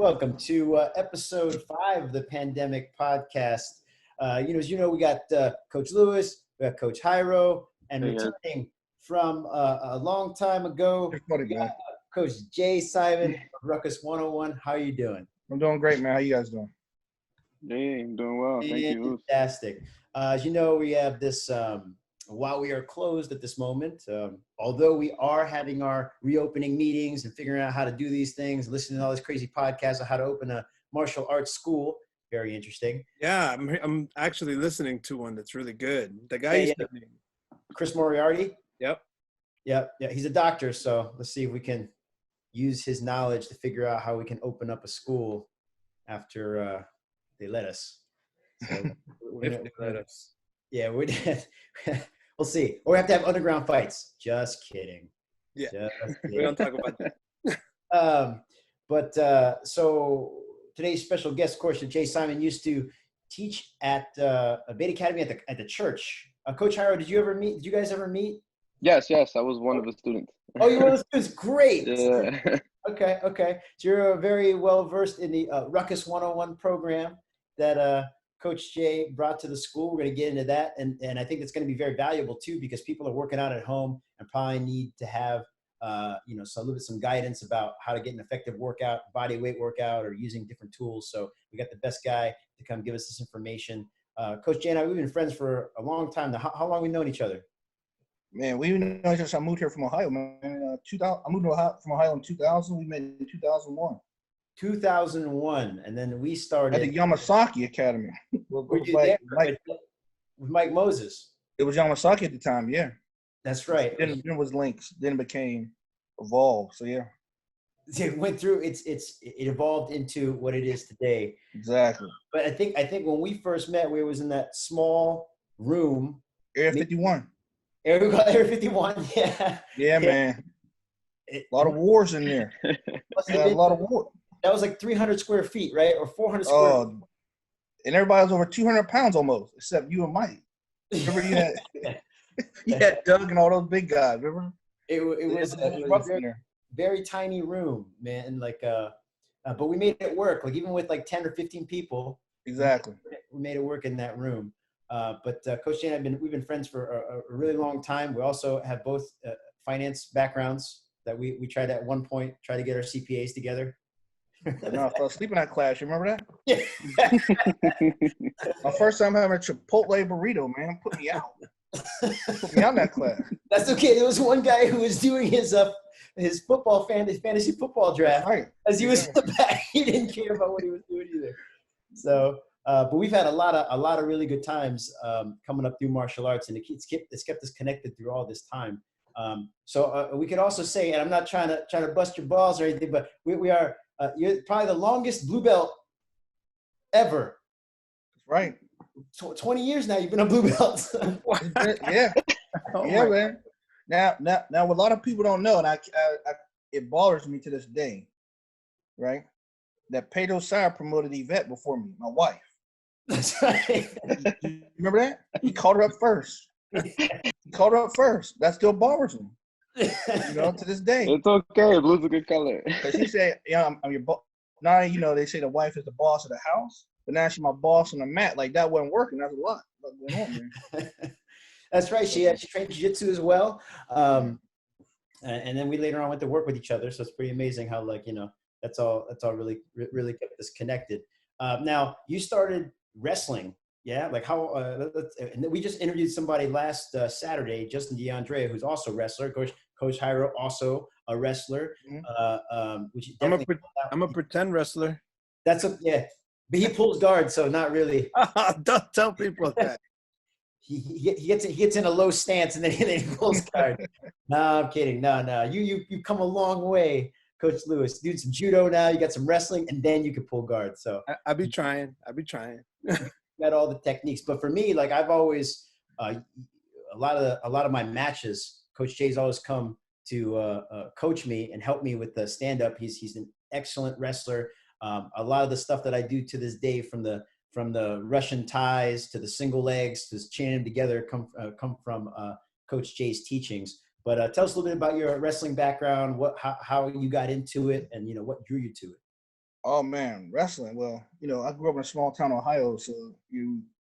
welcome to episode 5 of the Pandemic Podcast. As you know, we got Coach Lewis, we got Coach Jairo, and returning from a long time ago, we got Coach Jay Simon of Ruckus 101. How are you doing? I'm doing great, man. How you guys doing? Hey, I'm doing well. Thank you. Fantastic. As you know, we have this, while we are closed at this moment, although we are having our reopening meetings and figuring out how to do these things, listening to all this crazy podcasts on how to open a martial arts school. Very interesting. Yeah, I'm actually listening to one that's really good. The guy Chris Moriarty. Yep. Yeah. He's a doctor, so let's see if we can use his knowledge to figure out how we can open up a school after they let us. So If they let us. Yeah, we'll see. Or we have to have underground fights. Just kidding. Yeah, Just kidding. we don't talk about that. So today's special guest, of course, Jay Simon used to teach at a Beta Academy at the church. Coach Jairo, did you guys ever meet? Yes, I was one of the students. Oh, you were one of the students. Great. Yeah. Okay. So you're very well versed in the Ruckus 101 program that Coach Jay brought to the school. We're going to get into that, and I think it's going to be very valuable too, because people are working out at home and probably need to have some guidance about how to get an effective workout, body weight workout, or using different tools. So we got the best guy to come give us this information. Coach Jay and I, we've been friends for a long time now. How long have we known each other? Man, we know each other. I moved here from Ohio, man. I moved from Ohio in 2000. We met in 2001. 2001, and then we started at the Yamasaki Academy. With Mike Moses. It was Yamasaki at the time, yeah. That's right. Then it was Links. Then it became Evolve. So yeah. It went through. It evolved into what it is today. Exactly. But I think when we first met, we was in that small room. Area 51. Area 51. Yeah. Yeah, man. A lot of wars in there. A lot of war. That was like 300 square feet, right? Or 400 square feet. And everybody was over 200 pounds almost, except you and Mike. Remember you had Doug and all those big guys, remember? It was a very tiny room, man. But we made it work. Like even with like 10 or 15 people. Exactly. We made it work in that room. But Coach Jay and we've been friends for a really long time. We also have both finance backgrounds that we tried at one point, try to get our CPAs together. No, I fell asleep in that class. You remember that? Yeah. My first time having a Chipotle burrito, man, put me out. Put me out in that class. That's okay. There was one guy who was doing his fantasy football draft. Right. As he was in the back, he didn't care about what he was doing either. So, but we've had a lot of really good times coming up through martial arts, and it's kept us connected through all this time. So we could also say, and I'm not trying to bust your balls or anything, but we are. You're probably the longest blue belt ever. That's right. 20 years now you've been a blue belt. Yeah. Yeah, man. Now, what a lot of people don't know, and it bothers me to this day, right? That Pedro Sire promoted Yvette before me, my wife. That's right. You remember that? He called her up first. That still bothers me. To this day. It's okay. Blue's a good color. Because he said, I'm your boss. Now, they say the wife is the boss of the house, but now she's my boss on the mat. Like, that wasn't working. That's a lot going on, man. That's right. She trained Jiu-Jitsu as well. And then we later on went to work with each other. So it's pretty amazing how, that's all really, really kept us connected. Now, you started wrestling. Yeah, like how? And we just interviewed somebody last Saturday, Justin DeAndrea, who's also a wrestler. Coach Jairo, also a wrestler. Mm-hmm. I'm a pretend wrestler. But he pulls guard, so not really. Don't tell people that. He gets in a low stance and then he pulls guard. No, I'm kidding. No. You've come a long way, Coach Lewis. Doing some judo now. You got some wrestling, and then you can pull guard. So I'll be trying. Got all the techniques, but for me, like I've always a lot of my matches, Coach Jay's always come to coach me and help me with the stand up. He's an excellent wrestler. A lot of the stuff that I do to this day, from the Russian ties to the single legs to chaining them together, come from Coach Jay's teachings. But tell us a little bit about your wrestling background, how you got into it, and what drew you to it. Oh man, wrestling. Well, I grew up in a small town, Ohio, so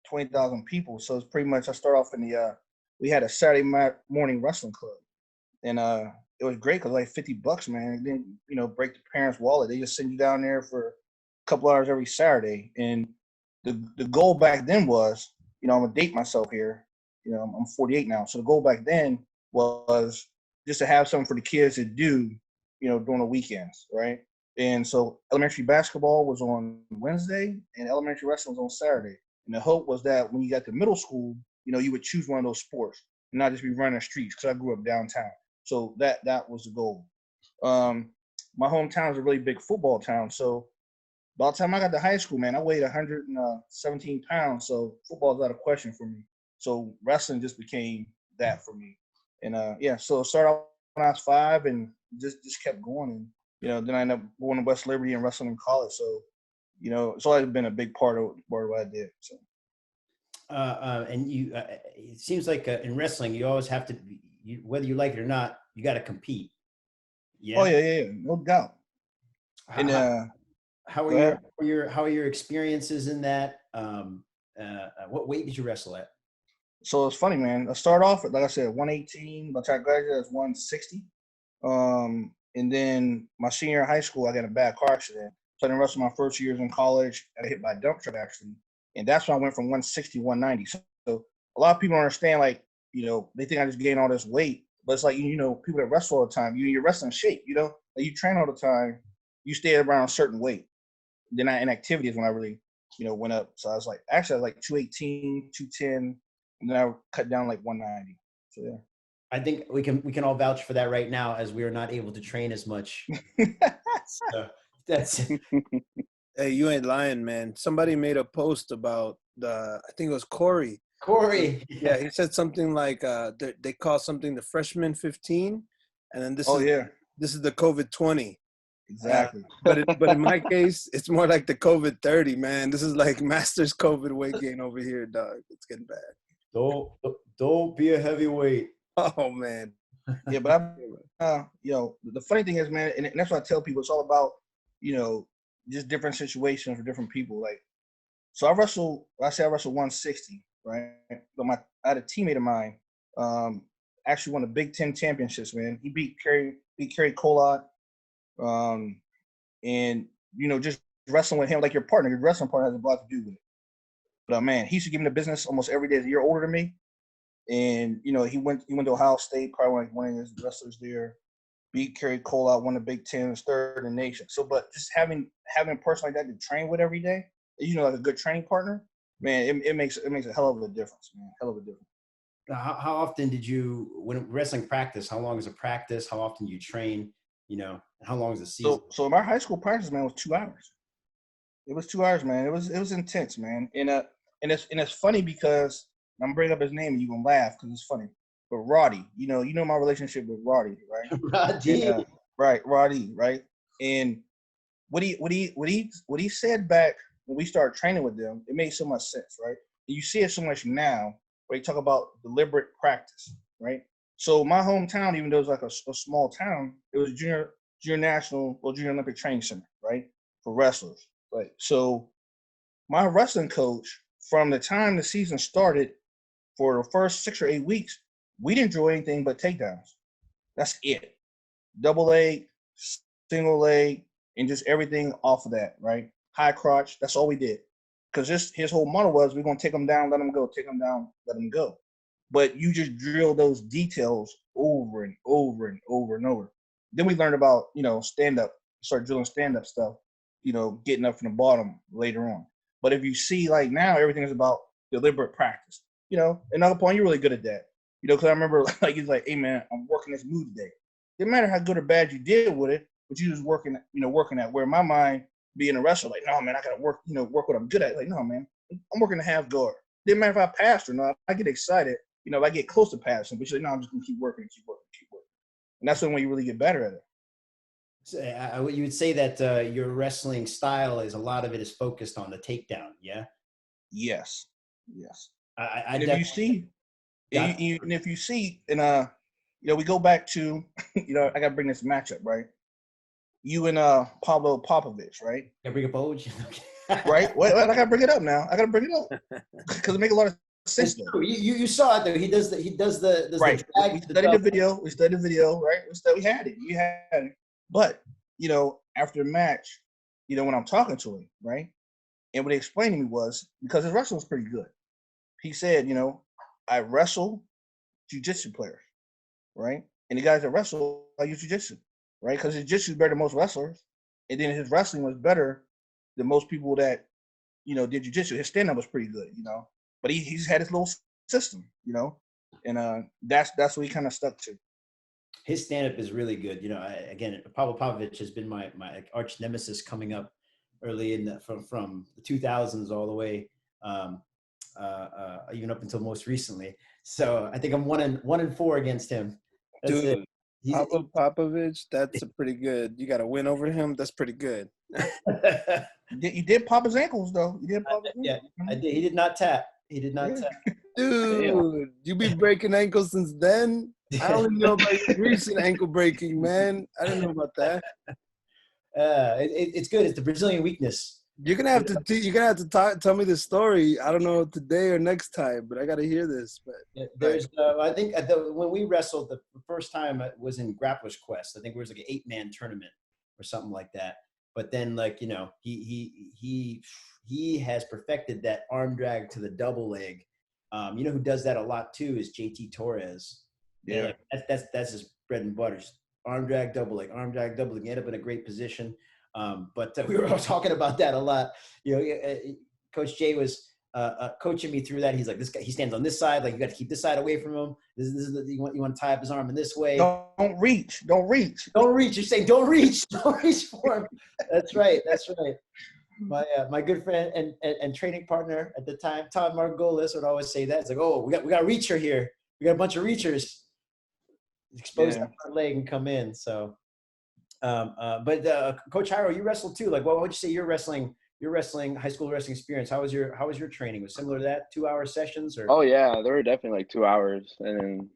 20,000 people. So it's pretty much. I start off in the. We had a Saturday morning wrestling club, and it was great because like $50, man. It didn't break the parents' wallet. They just send you down there for a couple hours every Saturday, and the goal back then was, I'm gonna date myself here. I'm 48 now, so the goal back then was just to have something for the kids to do, during the weekends, right? And so elementary basketball was on Wednesday, and elementary wrestling was on Saturday. And the hope was that when you got to middle school, you would choose one of those sports and not just be running the streets, because I grew up downtown. So that was the goal. My hometown is a really big football town, so by the time I got to high school, man, I weighed 117 pounds, so football is out of question for me. So wrestling just became that for me. And so it started off when I was 5 and just kept going. And, then I ended up going to West Liberty and wrestling in college. So, it's always been a big part of what I did. So. And it seems like in wrestling, you always have to, whether you like it or not, you got to compete. Yeah. Oh yeah, no doubt. How are your experiences in that? What weight did you wrestle at? So it's funny, man. I started off at, like I said, 118. By the time I graduated, I was 160. And then my senior year of high school, I got in a bad car accident. So I didn't wrestle my first years in college. I got hit by a dump truck, actually. And that's when I went from 160 to 190. So a lot of people don't understand, like, they think I just gained all this weight. But it's like, people that wrestle all the time, you're wrestling shape, like you train all the time, you stay around a certain weight. Then in activities when I really, went up. So I was like 218, 210, and then I cut down like 190. So yeah. I think we can all vouch for that right now, as we are not able to train as much. So that's. Hey, you ain't lying, man. Somebody made a post about I think it was Corey. Yeah, he said something like they call something the freshman 15, and then this is the COVID 20. Exactly. But in my case, it's more like the COVID 30, man. This is like master's COVID weight gain over here, dog. It's getting bad. Don't be a heavyweight. Oh man. Yeah, but the funny thing is, man, and that's what I tell people. It's all about, just different situations for different people. Like, so I wrestled 160, right? But I had a teammate of mine, actually won the Big Ten championships, man. He beat Kerry Colot. And just wrestling with him like your wrestling partner has a lot to do with it. But man, he used to give me the business almost every day. He's a year older than me, and he went to Ohio State, probably one of his wrestlers there. Beat Kerry Cole out, won the Big Ten, third in the nation. So, but just having a person like that to train with every day, like a good training partner, man, it makes a hell of a difference, man. Hell of a difference. How often when wrestling practice? How long is a practice? How often do you train? How long is the season? So my high school practice, man, was 2 hours. It was 2 hours, man. It was intense, man. And it's funny because I'm bringing up his name and you're gonna laugh because it's funny. But Roddy, you know my relationship with Roddy, right? Roddy. And, right, Roddy, right? And what he said back when we started training with them, it made so much sense, right? And you see it so much now where you talk about deliberate practice, right? So my hometown, even though it was like a small town, it was junior national or junior Olympic training center, right? For wrestlers. Right. So my wrestling coach, from the time the season started, for the first 6 or 8 weeks, we didn't do anything but takedowns. That's it. Double leg, single leg, and just everything off of that, right? High crotch. That's all we did. Because his whole motto was, we're going to take them down, let them go. Take them down, let them go. But you just drill those details over and over and over and over. Then we learned about, stand-up. Start drilling stand-up stuff, getting up from the bottom later on. But if you see, like now, everything is about deliberate practice. Another point, you're really good at that. Because I remember, like, he's like, hey, man, I'm working this move today. Didn't matter how good or bad you did with it, but you just working at. Where my mind, being a wrestler, like, no, man, I got to work what I'm good at. Like, no, man, I'm working a half guard. Didn't matter if I passed or not. I get excited, if I get close to passing. But she's like, no, I'm just going to keep working. And that's when you really get better at it. So, you would say that your wrestling style a lot of it is focused on the takedown, yeah? If you see, and we go back to, I got to bring this matchup, right? you and Pablo Popovich, right? Can I bring up Oj? Right? Wait, I gotta bring it up now. I gotta bring it up because it makes a lot of sense. You saw it though. He does the right. drag We to studied the double. video. We studied the video. Right? We had it. But after the match, when I'm talking to him, right, and what he explained to me was because his wrestling was pretty good. He said, I wrestle jiu-jitsu players, right, and the guys that wrestle, I use jiu-jitsu, right, because his jiu-jitsu is better than most wrestlers, and then his wrestling was better than most people that did jiu-jitsu. His stand-up was pretty good, but he's had his little system, and that's what he kind of stuck to. His stand-up is really good. Again, Pablo Popovich has been my arch nemesis coming up early in from the 2000s all the way even up until most recently. So I think I'm 1-4 against him. That's Dude, it. Pablo Popovich, that's a pretty good. You got to win over him. That's pretty good. You did pop his ankles though. You did pop his yeah, I did. He did not tap. He did not tap. Dude, you be breaking ankles since then? I only know about your recent ankle breaking, man. I didn't know about that. It's good. It's the Brazilian weakness. You're gonna have to tell me the story. I don't know today or next time, but I got to hear this. But there's, I think when we wrestled the first time it was in Grappler's Quest. I think it was like an 8-man tournament or something like that. But then, he has perfected that arm drag to the double leg. Who does that a lot too is JT Torres. Yeah, that's his bread and butter. Just arm drag, double leg, arm drag, double leg. End up in a great position. But we were all talking about that a lot. Coach Jay was coaching me through that. He's like, this guy, he stands on this side. Like, you got to keep this side away from him. This is you want to tie up his arm in this way. Don't reach. You're saying don't reach for him. That's right. My good friend and training partner at the time, Todd Margolis, would always say that. It's like, oh, we got a reacher here. We got a bunch of reachers. Expose that front leg and come in. So. But Coach Jairo, you wrestled too. Like, what would you say your wrestling high school wrestling experience? How was your training? Was it similar to that? 2-hour sessions or? Oh yeah, there were definitely like 2 hours, and then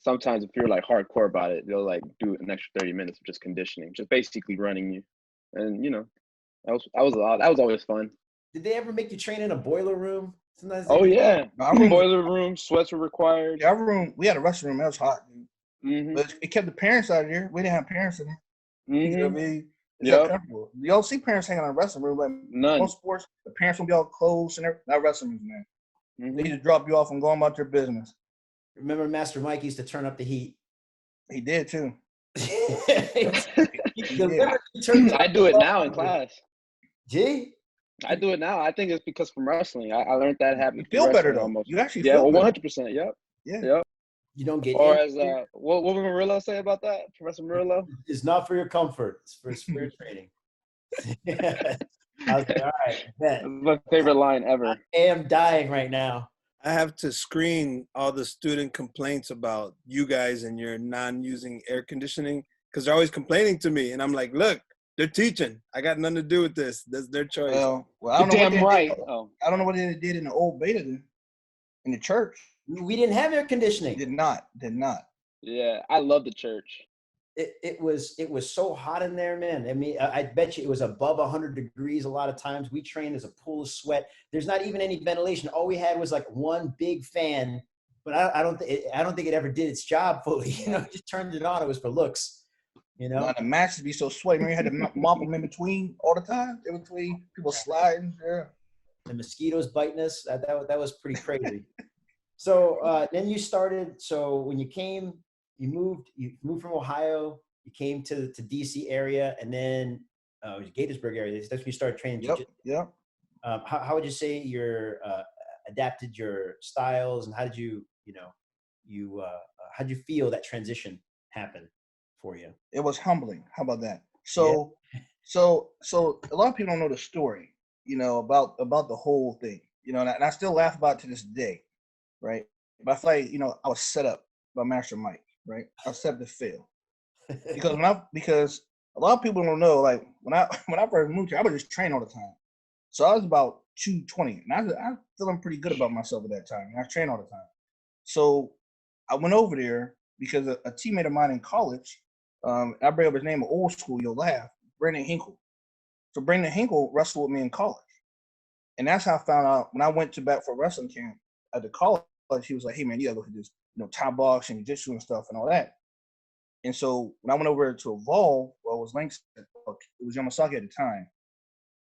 sometimes if you're like hardcore about it, they'll like do an extra 30 minutes of just conditioning, just basically running you, and that was always fun. Did they ever make you train in a boiler room? Sometimes. Oh yeah, boiler room, sweats were required. Yeah, our room, we had a wrestling room. That was hot, dude. Mm-hmm. But it kept the parents out of there. We didn't have parents in there. Mm-hmm. You know what I mean? Comfortable. You don't see parents hanging out in the wrestling room. Like None. Most sports, the parents will be all clothes and everything. Not wrestling rooms, man. Mm-hmm. They just drop you off and go about their business. Remember Master Mike used to turn up the heat. He did too. I do it now in class. Gee? I do it now. I think it's because from wrestling. I learned that habit. You feel better though. Almost. You actually feel 100%. Yep. Yeah. Yep. You don't get. Or as what would Murillo say about that, Professor Murillo? It's not for your comfort. It's for spirit training. I was like, all right, bet. That's my favorite line ever. I am dying right now. I have to screen all the student complaints about you guys and your non-using air conditioning because they're always complaining to me, and I'm like, look, they're teaching. I got nothing to do with this. That's their choice. Well, I don't know damn right. I don't know what they did in the old beta in the church. We didn't have air conditioning. Did not. Yeah, I love the church. It was so hot in there, man. I mean, I bet you it was above 100 degrees a lot of times. We trained as a pool of sweat. There's not even any ventilation. All we had was like one big fan, but I don't think it ever did its job fully. Just turned it on. It was for looks. The matches be so sweaty. You had to mop them in between all the time. In between people sliding. Yeah. The mosquitoes biting us. That was pretty crazy. So then you started. So when you came, you moved from Ohio. You came to DC area, and then Gaithersburg area. That's when you started training. Yep. How would you say you adapted your styles, and how did you how did you feel that transition happen for you? It was humbling. How about that? So a lot of people don't know the story, about the whole thing, and I still laugh about it to this day. Right. But I feel like, I was set up by Master Mike, right? I was set up to fail. Because a lot of people don't know, like when I first moved here, I would just train all the time. So I was about 220 and I was feeling pretty good about myself at that time. And I trained all the time. So I went over there because a teammate of mine in college, I bring up his name, old school, you'll laugh, Brandon Hinkle. So Brandon Hinkle wrestled with me in college. And that's how I found out when I went to back for wrestling camp at the college. He was like, hey, man, you got to look at this, Thai box and jiu-jitsu and stuff and all that. And so when I went over to Evolve, well, it was Langston, it was Yamasaki at the time.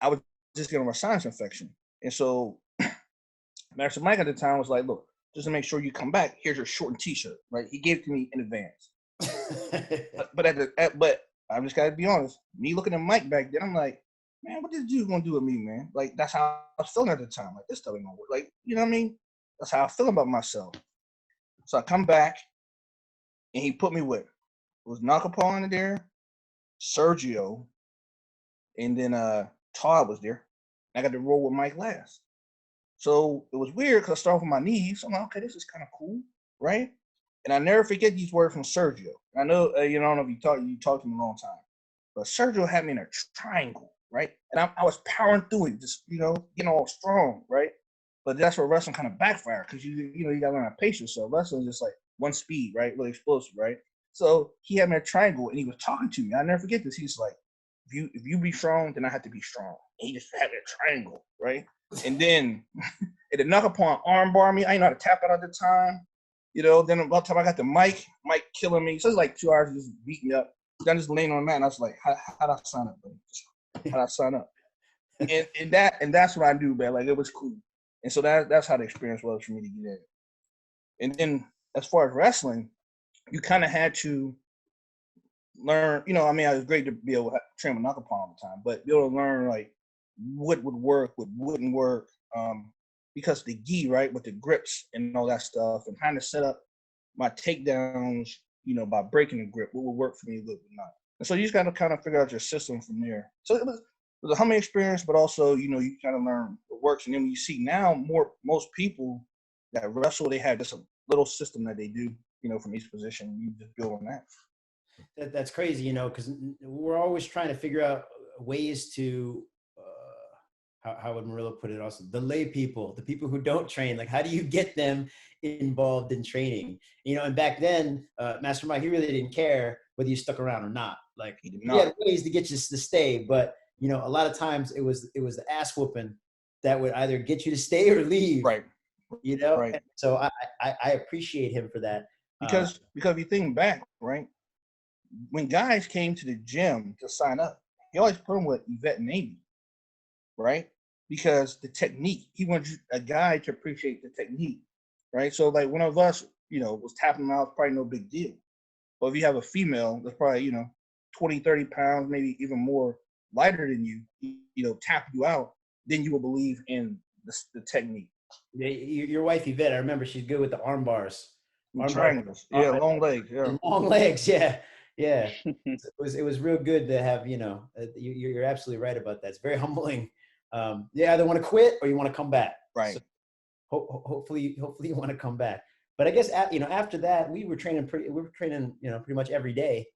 I was just getting a sinus infection. And so Master Mike at the time was like, look, just to make sure you come back, here's your shortened t-shirt, right? He gave it to me in advance. but I just gotta be honest, me looking at Mike back then, I'm like, man, what this dude gonna do with me, man? Like, that's how I was feeling at the time. Like, this stuff ain't gonna work. Like, you know what I mean? That's how I feel about myself. So I come back, and he put me with, it was Nakapan in there, Sergio, and then Todd was there. I got to roll with Mike last. So it was weird because I started with my knees. I'm like, okay, this is kind of cool, right? And I never forget these words from Sergio. I know, I don't know if you talked to him a long time, but Sergio had me in a triangle, right? And I was powering through it, just, getting all strong, right? But that's where wrestling kind of backfired because you got to learn how to pace yourself. Wrestling is just like one speed, right? Really explosive, right? So he had me in a triangle and he was talking to me. I never forget this. He's like, if you be strong, then I have to be strong. And he just had me in a triangle, right? And then it knock upon armbar me. I didn't know how to tap out at the time. Then by the time I got the Mike killing me. So it's like 2 hours just beat me up. Then I just laying on the mat and I was like, how'd I sign up, buddy? How'd I sign up? and that's what I do, man. Like, it was cool. And so that's how the experience was for me to get in. And then as far as wrestling, you kind of had to learn, it was great to be able to train with Nakapan all the time, but be able to learn like what would work, what wouldn't work, because the gi, right, with the grips and all that stuff, and kind of set up my takedowns, by breaking the grip, what would work for me, what would not. And so you just got to kind of figure out your system from there. So it was a humbling experience, but also, you kind of learn what works. And then when you see now most people that wrestle, they have just a little system that they do, from each position. You just build on that. That's crazy, because we're always trying to figure out ways to, how would Murillo put it also, the lay people, the people who don't train, like how do you get them involved in training? And back then, Master Mike, he really didn't care whether you stuck around or not. Like, he had ways to get you to stay, but a lot of times it was the ass whooping that would either get you to stay or leave. Right. Right. And so I appreciate him for that. Because if you think back, right, when guys came to the gym to sign up, he always put them with Yvette and Navy, right? Because the technique, he wanted a guy to appreciate the technique, right? So like one of us, was tapping them out, probably no big deal. But if you have a female that's probably, 20, 30 pounds, maybe even more lighter than you, tap you out, then you will believe in the technique. Your wife Yvette, I remember she's good with the arm bars. Triangles. Yeah, long legs. Yeah. Long legs, yeah. Yeah. It was real good to have, you're absolutely right about that. It's very humbling. You either want to quit or you want to come back. Right. So hopefully you want to come back. But I guess after that we were training pretty much every day.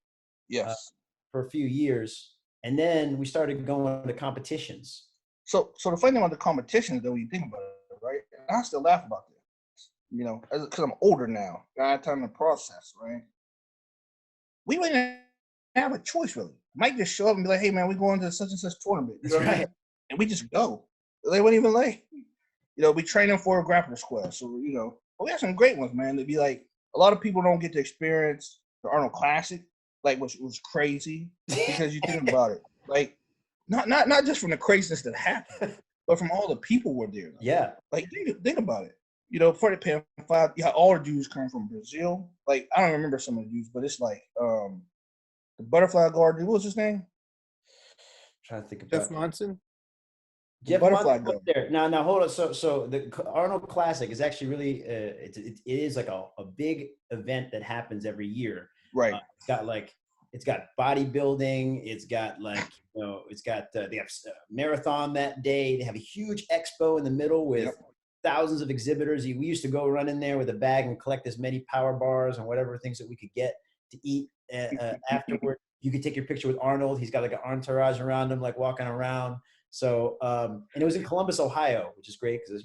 Yes. For a few years, and then we started going to competitions. So the funny thing about the competitions, though, when you think about it, right? And I still laugh about this, because I'm older now. I have time to process, right? We wouldn't have a choice, really. Might just show up and be like, "Hey, man, we're going to such and such tournament." That's right. And we just go. They wouldn't even like, we train them for a grappler squad. So, we have some great ones, man. They'd be like, a lot of people don't get to experience the Arnold Classic, like, which was crazy because you think about it, like, not just from the craziness that happened, but from all the people were there. Yeah. Like, think about it. Before they pay $5, all the dudes come from Brazil. Like, I don't remember some of the dudes, but it's like the butterfly guard dude. What was his name? I'm trying to think about Jeff Monson. Jeff butterfly guard. There. Now hold on. So the Arnold Classic is actually really it is like a big event that happens every year. Right. It's got bodybuilding. It's got they have a marathon that day. They have a huge expo in the middle with thousands of exhibitors. We used to go run in there with a bag and collect as many power bars and whatever things that we could get to eat afterward. You could take your picture with Arnold. He's got like an entourage around him, like walking around. So, and it was in Columbus, Ohio, which is great because,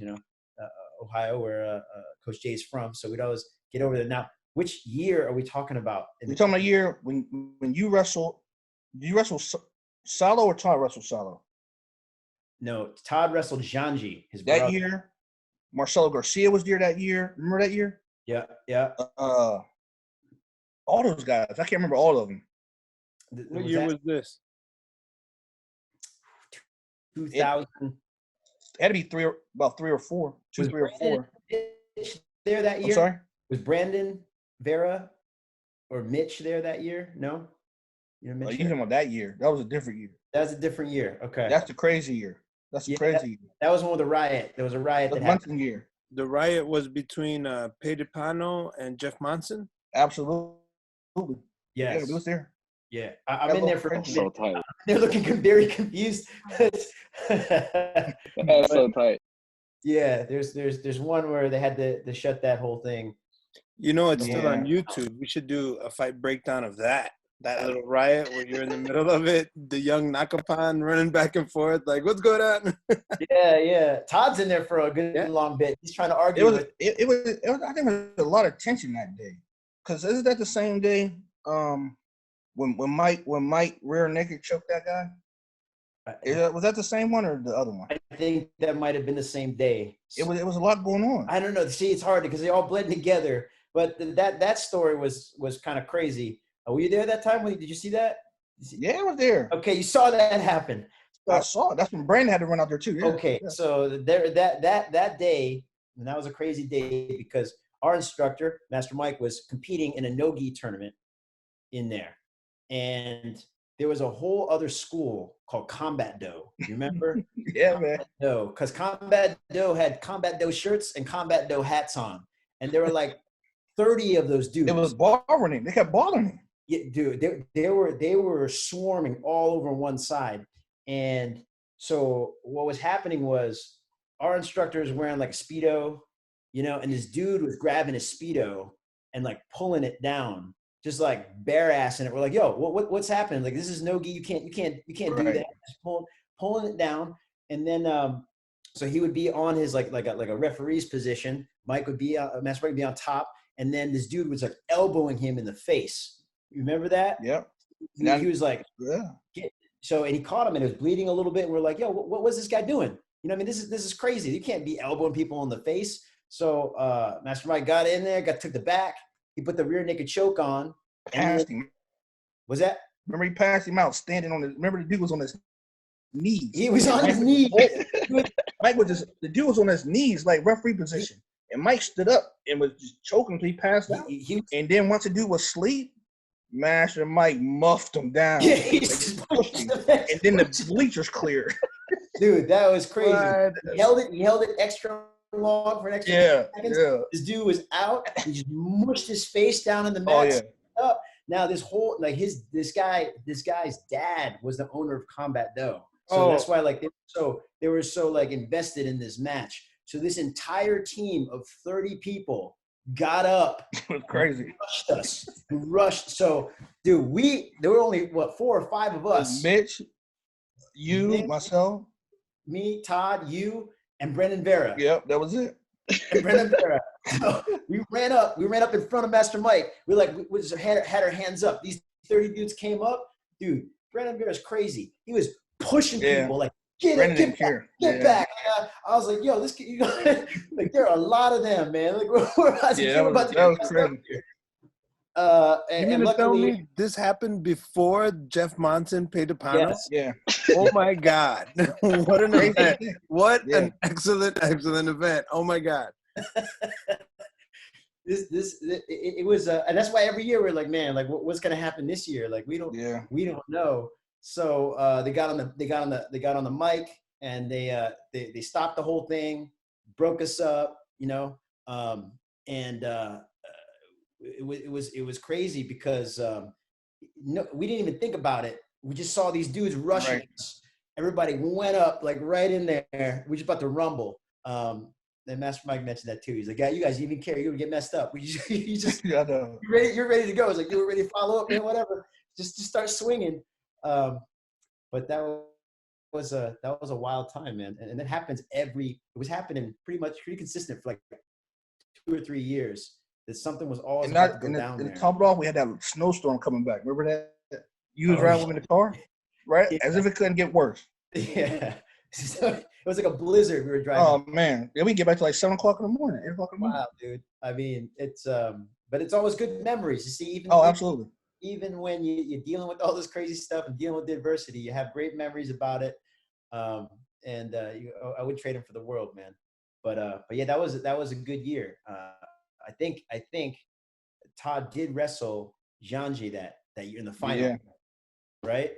Ohio, where Coach Jay's from. So we'd always get over there. Now, which year are we talking about? We're talking about a year when you wrestle Salo or Todd wrestled Salo? No, Todd wrestled Janji, his that brother. year. Marcelo Garcia was there that year. Remember that year? Yeah, yeah. All those guys. I can't remember all of them. What year was this? 2000. It had to be about three or four. Was 3 or 4. Mitch there that year? I'm sorry? Was Brandon Vera or Mitch there that year? No? You talking about that year. That was a different year. That was a different year. Okay. That's the crazy year. That's the crazy year. That was one with the riot. There was a riot that happened. Year. The riot was between Pedipano and Jeff Monson? Absolutely. Yes. Yeah, it was there. Yeah. I'm in there for That's so tight. They're looking very confused. That's so tight. Yeah, there's one where they had to shut that whole thing. You know, it's still on YouTube. We should do a fight breakdown of that little riot where you're in the middle of it, the young Nakapan running back and forth, like, what's going on? Yeah. Todd's in there for a good long bit. He's trying to argue. It was I think there was a lot of tension that day. Because isn't that the same day when Mike rear naked choked that guy? Was that the same one or the other one? I think that might have been the same day. It was a lot going on. I don't know. See, it's hard because they all blend together. But that story was kind of crazy. Were you there that time? Did you see that? Yeah, I was there. Okay, you saw that happen. So, I saw it. That's when Brandon had to run out there too. Yeah. Okay, so there that day, and that was a crazy day because our instructor, Master Mike, was competing in a no-gi tournament in there, and there was a whole other school called Combat Dough. You remember? Yeah, man. No, because Combat Dough had Combat Dough shirts and Combat Dough hats on, and there were like 30 of those dudes. It was bothering him. They kept bothering him. Yeah, dude, they were swarming all over one side, and so what was happening was our instructor was wearing like a Speedo, and this dude was grabbing his Speedo and like pulling it down, just like bare assing it. We're like, yo, what's happening? Like, this is no-gi. You can't do that. Just pulling it down, and then so he would be on his like a referee's position. Mike would be Master Mike would be on top, and then this dude was like elbowing him in the face. You remember that? Yep. He was like, so, and he caught him and it was bleeding a little bit. And we're like, yo, what was this guy doing? This is crazy. You can't be elbowing people in the face. So Master Mike got in there, took the back. He put the rear naked choke on. Passed him. Was that? Remember he passed him out standing on remember the dude was on his knees. He was on his knees. The dude was on his knees, like referee position. And Mike stood up and was just choking until he passed out. And then once the dude was asleep, Master Mike muffed him down. Yeah, he just pushed him. And then the bleachers cleared. Dude, that was crazy. He held it extra long for an extra seconds. Yeah. This dude was out. He just mushed his face down in the mat. Oh, yeah. Now this whole this guy's dad was the owner of Combat Dough. So that's why they were so like invested in this match. So this entire team of 30 people got up. It was crazy. Rushed. So, dude, there were only 4 or 5 of us. Mitch, myself, me, Todd, you, and Brendan Vera. Yep, that was it. And Brendan Vera. So we ran up in front of Master Mike. We just had our hands up. These 30 dudes came up. Dude, Brendan Vera's crazy. He was pushing people like, get back. I was like, yo, this like there are a lot of them, man. Like we're about to that was crazy. You mean to tell me this happened before Jeff Monson paid the panel? Yes. Yeah. Oh my God. What an event. What an excellent event. Oh my God. It was and that's why every year we're like, man, like what's gonna happen this year? Like we don't know. So they got on the mic and they stopped the whole thing, broke us up, and it was crazy because we didn't even think about it. We just saw these dudes rushing us. Everybody went up like right in there. We're just about to rumble. Then Master Mike mentioned that too. He's like, "Yeah, you guys even care? You're gonna get messed up. You're ready to go." It's like you were ready to follow up, man. Whatever. Just start swinging. But that was a wild time, man. And that happens it was happening pretty consistent for like 2 or 3 years. That something was always about to go down there. And top it off, we had that snowstorm coming back. Remember that? You was riding with me in the car? right? Yeah. As if it couldn't get worse. Yeah. So it was like a blizzard we were driving. Oh man. Then we get back to like 7 o'clock in the morning, 8 o'clock in the morning. Wow, dude. I mean, it's but it's always good memories. You see, Absolutely. Even when you're dealing with all this crazy stuff and dealing with adversity, you have great memories about it. I would trade him for the world, man. But yeah, that was a good year. I think Todd did wrestle Janji that year in the final, right?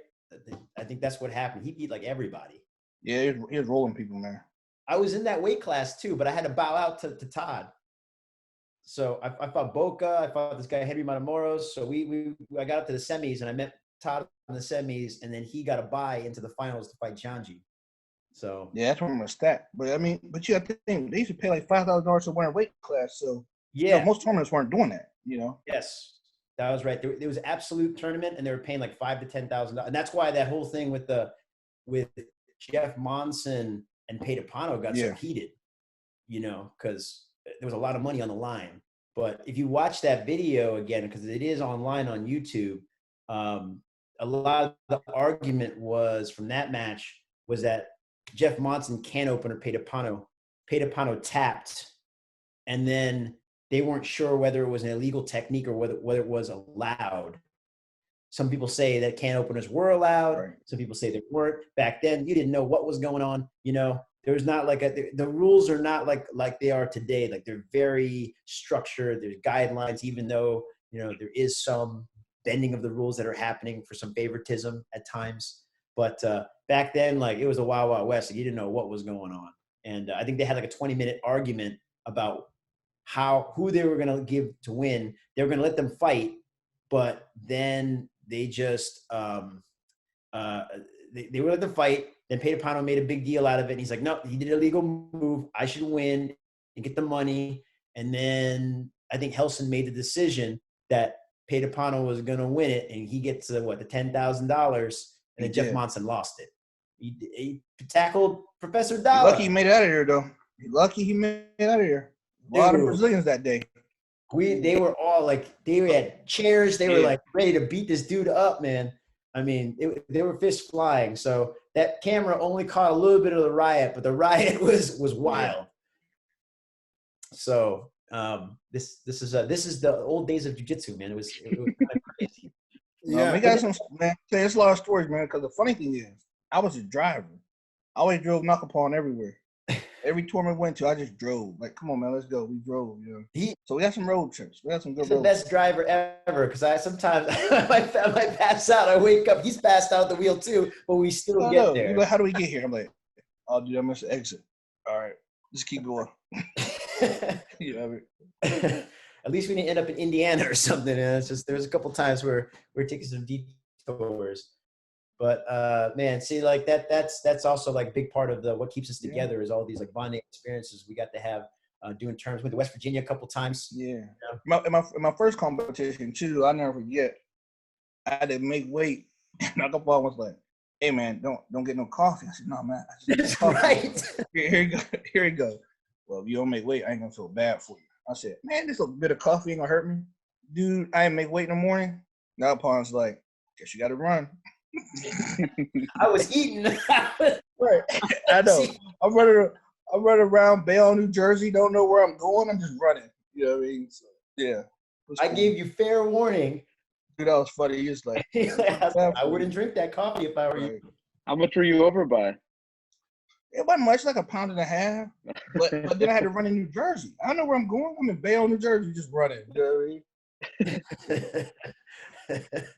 I think that's what happened. He beat like everybody. Yeah, he was rolling people, man. I was in that weight class too, but I had to bow out to Todd. So I fought Boca. I fought this guy Henry Matamoros. So I got up to the semis, and I met Todd in the semis, and then he got a bye into the finals to fight Janji. So yeah, that's from a stat. But I mean, you have to think they used to pay like $5,000 to win a weight class. So yeah, most tournaments weren't doing that. Yes, that was right. There was an absolute tournament, and they were paying like $5,000 to $10,000, and that's why that whole thing with Jeff Monson and Pedapano got so heated. Because there was a lot of money on the line. But if you watch that video again, because it is online on YouTube, a lot of the argument was from that match was that Jeff Monson can opener Pedapano tapped, and then they weren't sure whether it was an illegal technique or whether it was allowed. Some people say that can openers were allowed. Right. Some people say they weren't. Back then, you didn't know what was going on. There was not like the rules are not like they are today. Like they're very structured. There's guidelines, even though there is some bending of the rules that are happening for some favoritism at times. But back then, like it was a wild, wild west. Like, you didn't know what was going on. And I think they had like a 20-minute argument about who they were going to give to win. They were going to let them fight, but then they just they would let them fight. Then Pedapano made a big deal out of it. And he's like, no, he did a legal move. I should win and get the money. And then I think Helson made the decision that Pedapano was going to win it. And he gets the $10,000. And then Jeff Monson lost it. He tackled Professor Dalla. Lucky he made it out of here, though. Lucky he made it out of here. A lot of Brazilians that day. They were all like, they had chairs. They were like ready to beat this dude up, man. I mean, they were fists flying. So that camera only caught a little bit of the riot, but the riot was wild. So this is the old days of jiu-jitsu, man. It was kind of crazy. Yeah, we got some, man. There's a lot of stories, man. Because the funny thing is, I was a driver. I always drove Nakapan everywhere. Every tournament we went to, I just drove. Like, come on, man, let's go. We drove, So we got some road trips. We got some good road trips. He's the best driver ever, because I sometimes I might pass out. I wake up. He's passed out the wheel too, but we still get there. Like, how do we get here? I'm like, oh, dude, I missed the exit. All right, just keep going. At least we didn't end up in Indiana or something. And it's just there's a couple times where we're taking some detours. But man, see, like that's also like a big part of what keeps us together is all these like bonding experiences we got to have doing terms with West Virginia a couple times. Yeah. In my first competition too, I never forget. I had to make weight. Nakapan was like, "Hey man, don't get no coffee." I said, "No man, I just that's right." Here you go. Well, if you don't make weight, I ain't gonna feel bad for you. I said, "Man, this little bit of coffee ain't gonna hurt me, dude. I ain't make weight in the morning." Nakapan's like, "Guess you got to run." I was eating. Right. I know. I'm running around Bayonne, New Jersey. Don't know where I'm going. I'm just running. You know what I mean? So, yeah. I gave you fair warning. Dude, that was funny. He was like, I wouldn't drink that coffee if I were you. How much were you over by? It wasn't much, like 1.5 pounds. But then I had to run in New Jersey. I don't know where I'm going. I'm in Bayonne, New Jersey, just running. You know what I mean?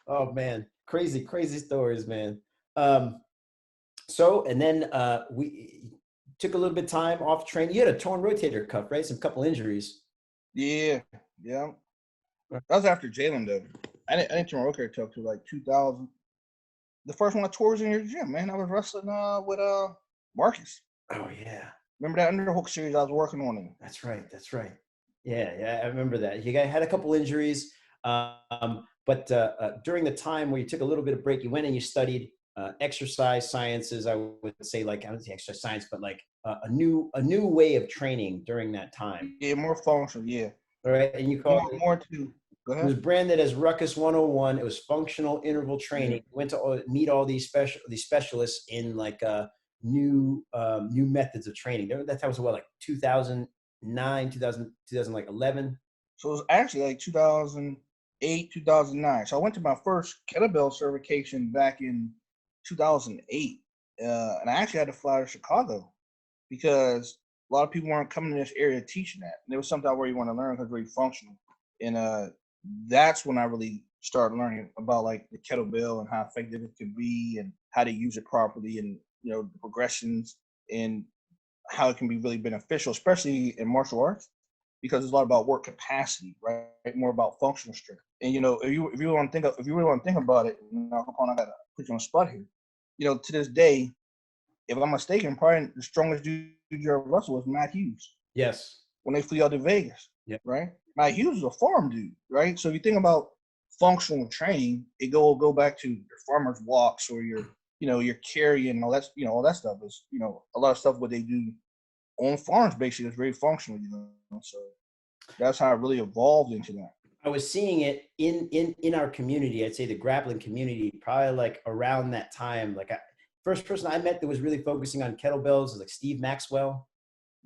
Oh man. Crazy stories, man. So, and then we took a little bit of time off training. You had a torn rotator cuff, right? Some couple injuries. Yeah. That was after Jalen, though. I didn't turn my rotator cuff till like 2000. The first one I tore was in your gym, man. I was wrestling with Marcus. Oh yeah. Remember that underhook series I was working on him? That's right. Yeah, I remember that. You guys had a couple injuries. But during the time where you took a little bit of break, you went and you studied exercise sciences. I would say, like, I don't say exercise science, but like a new way of training during that time. Yeah, more functional. Yeah. All right, and you call more to Go ahead. It was branded as Ruckus 101. It was functional interval training. Went to meet all these specialists in like new methods of training. That was what, like 2009, 2011. So it was actually like 2008, 2009. So I went to my first kettlebell certification back in 2008. And I actually had to fly to Chicago because a lot of people weren't coming to this area teaching that. And there was something I really want to learn because it's very functional. And that's when I really started learning about like the kettlebell and how effective it can be and how to use it properly and, you know, the progressions and how it can be really beneficial, especially in martial arts, because it's a lot about work capacity, right? More about functional strength. And you know, if you really want to think about it, you know, I gotta put you on the spot here. You know, to this day, if I'm mistaken, probably the strongest dude you ever wrestled was Matt Hughes. Yes. When they flew out to Vegas, yep. Right? Matt Hughes is a farm dude, right? So if you think about functional training, it go back to your farmer's walks or your, you know, your carrying and all that, you know, all that stuff is, you know, a lot of stuff what they do on farms basically is very functional, you know. So that's how it really evolved into that. I was seeing it in our community. I'd say the grappling community, probably like around that time. Like first person I met that was really focusing on kettlebells was like Steve Maxwell.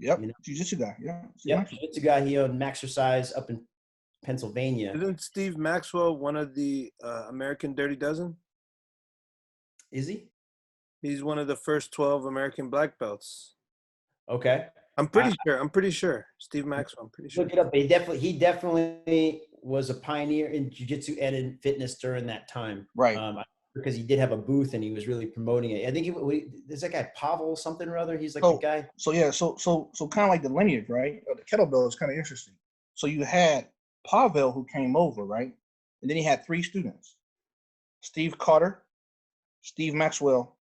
Yep, you know? Jiu-Jitsu guy. Yeah, yep, Jiu-Jitsu guy. He owned Maxercise up in Pennsylvania. Isn't Steve Maxwell one of the American Dirty Dozen? Is he? He's one of the first 12 American black belts. Okay. I'm pretty sure. Steve Maxwell, I'm pretty sure. Look it up. He definitely was a pioneer in jiu-jitsu and in fitness during that time. Right. Because he did have a booth and he was really promoting it. I think there's that guy Pavel something or other. He's like the guy. So yeah, so kind of like the lineage, right? The kettlebell is kind of interesting. So you had Pavel who came over, right? And then he had 3 students: Steve Carter, Steve Maxwell,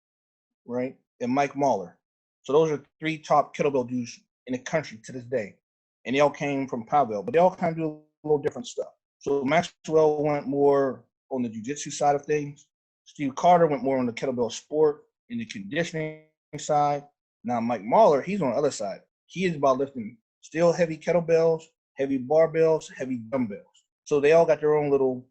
right, and Mike Mahler. So those are 3 top kettlebell dudes in the country to this day. And they all came from Pavel, but they all kind of do a little different stuff. So Maxwell went more on the jiu-jitsu side of things. Steve Carter went more on the kettlebell sport and the conditioning side. Now Mike Mahler, he's on the other side. He is about lifting still heavy kettlebells, heavy barbells, heavy dumbbells. So they all got their own little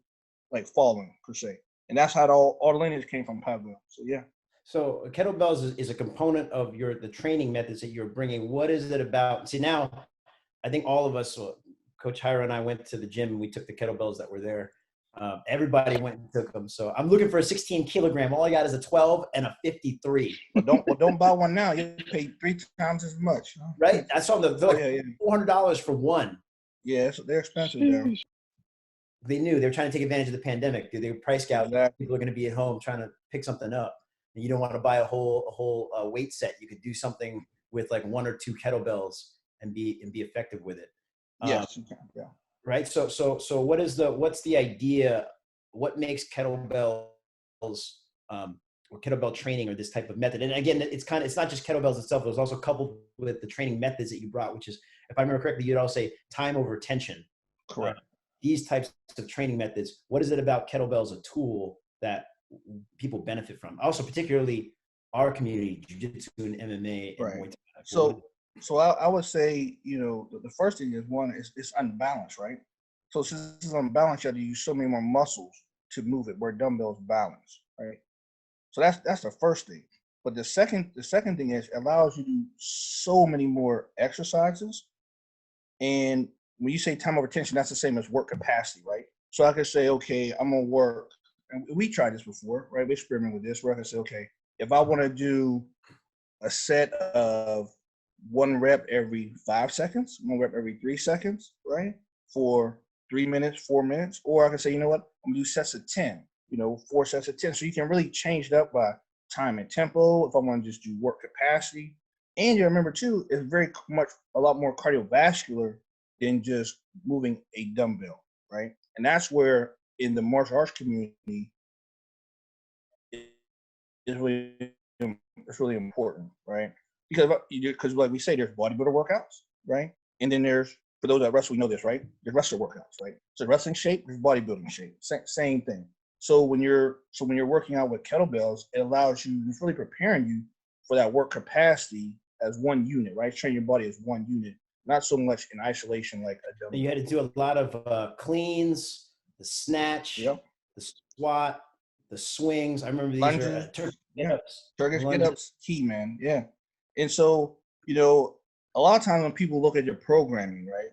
like following per se. And that's how all the lineage came from Pavel. So yeah. So kettlebells is a component of the training methods that you're bringing. What is it about? See, now I think all of us, Coach Hyra and I went to the gym and we took the kettlebells that were there. Everybody went and took them. So I'm looking for a 16 kilogram. All I got is a 12 and a 53. Well, don't buy one now. You pay 3 times as much. Right? I saw them. They're like $400 for one. Yeah, they're expensive now. They knew they were trying to take advantage of the pandemic. They were price gouging. Exactly. People are going to be at home trying to pick something up. And you don't want to buy a whole weight set. You could do something with like 1 or 2 kettlebells and be effective with it. Yes, you can. Yeah. Right. So what's the idea? What makes kettlebells or kettlebell training or this type of method? And again, it's not just kettlebells itself. It was also coupled with the training methods that you brought, which is, if I remember correctly, you'd all say time over tension. Correct. These types of training methods. What is it about kettlebells, a tool that people benefit from? Also, particularly our community, Jiu-Jitsu and MMA. And right. Muay Thai. So I would say, you know, the first thing is it's unbalanced, right? So since it's unbalanced, you have to use so many more muscles to move it, where dumbbells balance, right? So that's the first thing. But the second thing is it allows you to do so many more exercises. And when you say time over tension, that's the same as work capacity, right? So I could say, okay, I'm gonna work, and we tried this before, right? We experimented with this, where I could say, okay, if I want to do a set of 1 rep every 5 seconds, 1 rep every 3 seconds, right? For 3 minutes, 4 minutes. Or I can say, you know what, I'm gonna do sets of 10, 4 sets of 10. So you can really change it up by time and tempo if I want to just do work capacity. And you remember too, it's a lot more cardiovascular than just moving a dumbbell, right? And that's where in the martial arts community, it's really important, right? Because like we say, there's bodybuilder workouts, right? And then there's, for those that wrestle, we know this, right? There's wrestler workouts, right? So wrestling shape, there's bodybuilding shape, same thing. So when you're working out with kettlebells, it allows you, it's really preparing you for that work capacity as one unit, right? Train your body as one unit, not so much in isolation like a dumbbell. You had to do a lot of cleans, the snatch, Yep. the squat, the swings. I remember these Lunges. are Turkish Yeah. get-ups. Turkish get-ups, key, man. Yeah. And so, you know, a lot of times when people look at your programming, right,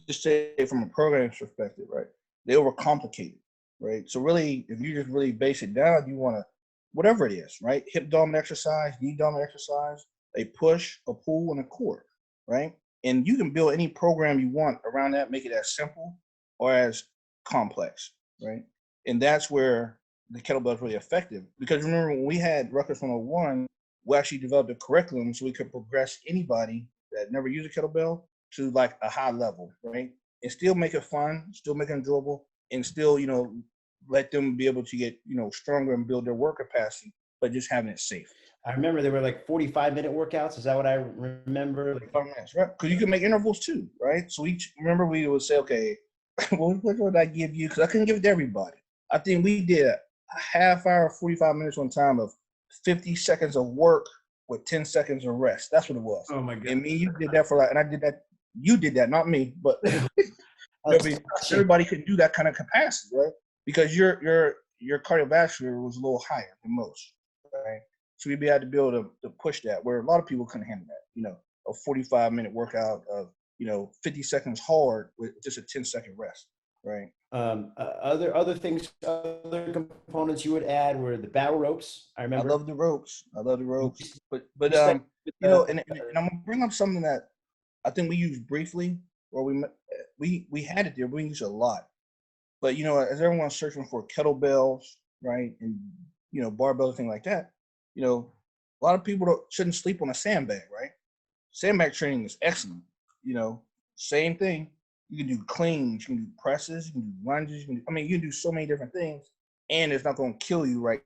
just say from a programming perspective, right, they overcomplicate it, right? So really, if you just really base it down, you want to, whatever it is, right? Hip dominant exercise, knee dominant exercise, a push, a pull, and a core, right? And you can build any program you want around that, make it as simple or as complex, right? And that's where the kettlebell is really effective. Because remember, when we had Ruckus 101, we actually developed a curriculum so we could progress anybody that never used a kettlebell to like a high level, right? And still make it fun, still make it enjoyable, and still, you know, let them be able to get, you know, stronger and build their work capacity, but just having it safe. I remember there were like 45-minute workouts. Is that what I remember? Like 5 minutes, right? Because you can make intervals too, right? So each, remember we would say, okay, what would I give you? Because I couldn't give it to everybody. I think we did a half hour, 45 minutes one time of 50 seconds of work with 10 seconds of rest. That's what it was. Oh my God. And me, you did that for like, and I did that. You did that, not me, but everybody could do that kind of capacity, right? Because your cardiovascular was a little higher than most, right? So we'd be able to be able to push that, where a lot of people couldn't handle that. You know, a 45-minute workout of, you know, 50 seconds hard with just a 10-second rest, right? Other things, other components you would add were the battle ropes. I remember. I love the ropes. But you know, and I'm gonna bring up something that I think we used briefly, or we had it there, but we used it a lot. But you know, as everyone's searching for kettlebells, right, and you know, barbells, things like that, you know, a lot of people shouldn't sleep on a sandbag, right? Sandbag training is excellent. You know, same thing. You can do cleans, you can do presses, you can do lunges. You can do so many different things, and it's not going to kill you right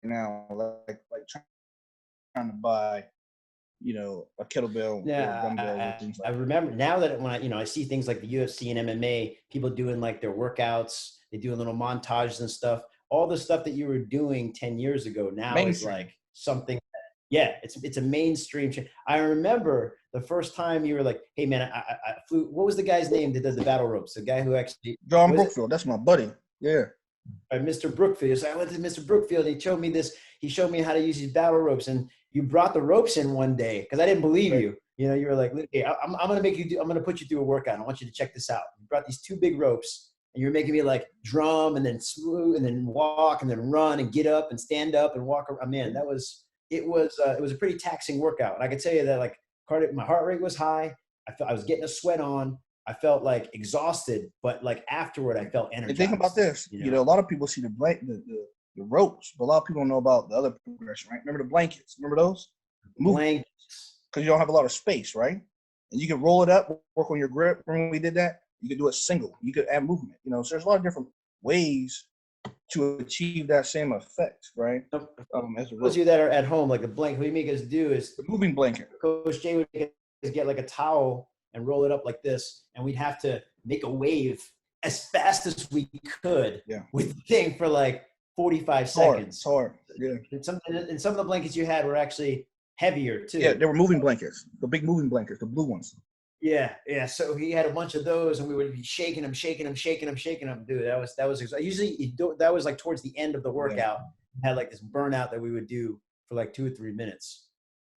now, like trying to buy, you know, a kettlebell or dumbbells or things like that. I remember now that when I see things like the UFC and MMA, people doing like their workouts, they do little montages and stuff. All the stuff that you were doing 10 years ago now is like something. Yeah, it's a mainstream. I remember the first time you were like, "Hey man, I flew." What was the guy's name that does the battle ropes? The guy who actually John Brookfield. That's my buddy. Yeah. Mr. Brookfield. So I went to Mr. Brookfield. He showed me this. He showed me how to use these battle ropes. And you brought the ropes in one day because I didn't believe you. You know, you were like, "Hey, I'm gonna make you do. I'm gonna put you through a workout. I want you to check this out." You brought these two big ropes, and you were making me like drum and then smooth and then walk and then run and get up and stand up and walk around. Man, it was a pretty taxing workout. And I can tell you that like my heart rate was high. I was getting a sweat on. I felt like exhausted, but like afterward, I felt energized. And think about this. You know, a lot of people see the ropes, but a lot of people don't know about the other progression, right? Remember the blankets? Remember those? Blankets. Because you don't have a lot of space, right? And you can roll it up, work on your grip. Remember when we did that? You could do it single. You could add movement. You know, so there's a lot of different ways to achieve that same effect, right? As those of you that are at home, like the blanket, what you make us do is the moving blanket. Coach Jay would make us get like a towel and roll it up like this, and we'd have to make a wave as fast as we could with the thing for like 45 seconds. Hard. Yeah. And some of the blankets you had were actually heavier too. Yeah, they were moving blankets, the big moving blankets, the blue ones. Yeah. So he had a bunch of those, and we would be shaking them. Dude, that was usually that was like towards the end of the workout. Yeah. Had like this burnout that we would do for like 2 or 3 minutes.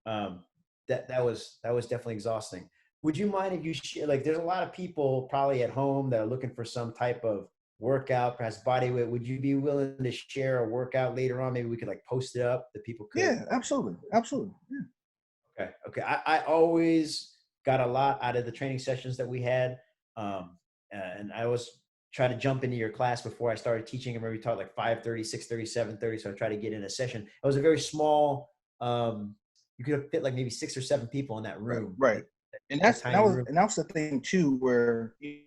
That was definitely exhausting. Would you mind if you share, like, there's a lot of people probably at home that are looking for some type of workout, perhaps body weight. Would you be willing to share a workout later on? Maybe we could like post it up that people could. Yeah, absolutely. Yeah. Okay. I always got a lot out of the training sessions that we had. And I always try to jump into your class before I started teaching. I remember we taught like 5:30, 6:30, 7:30. So I tried to get in a session. It was a very small, you could have fit like maybe 6 or 7 people in that room. Right. And that was the thing too, where you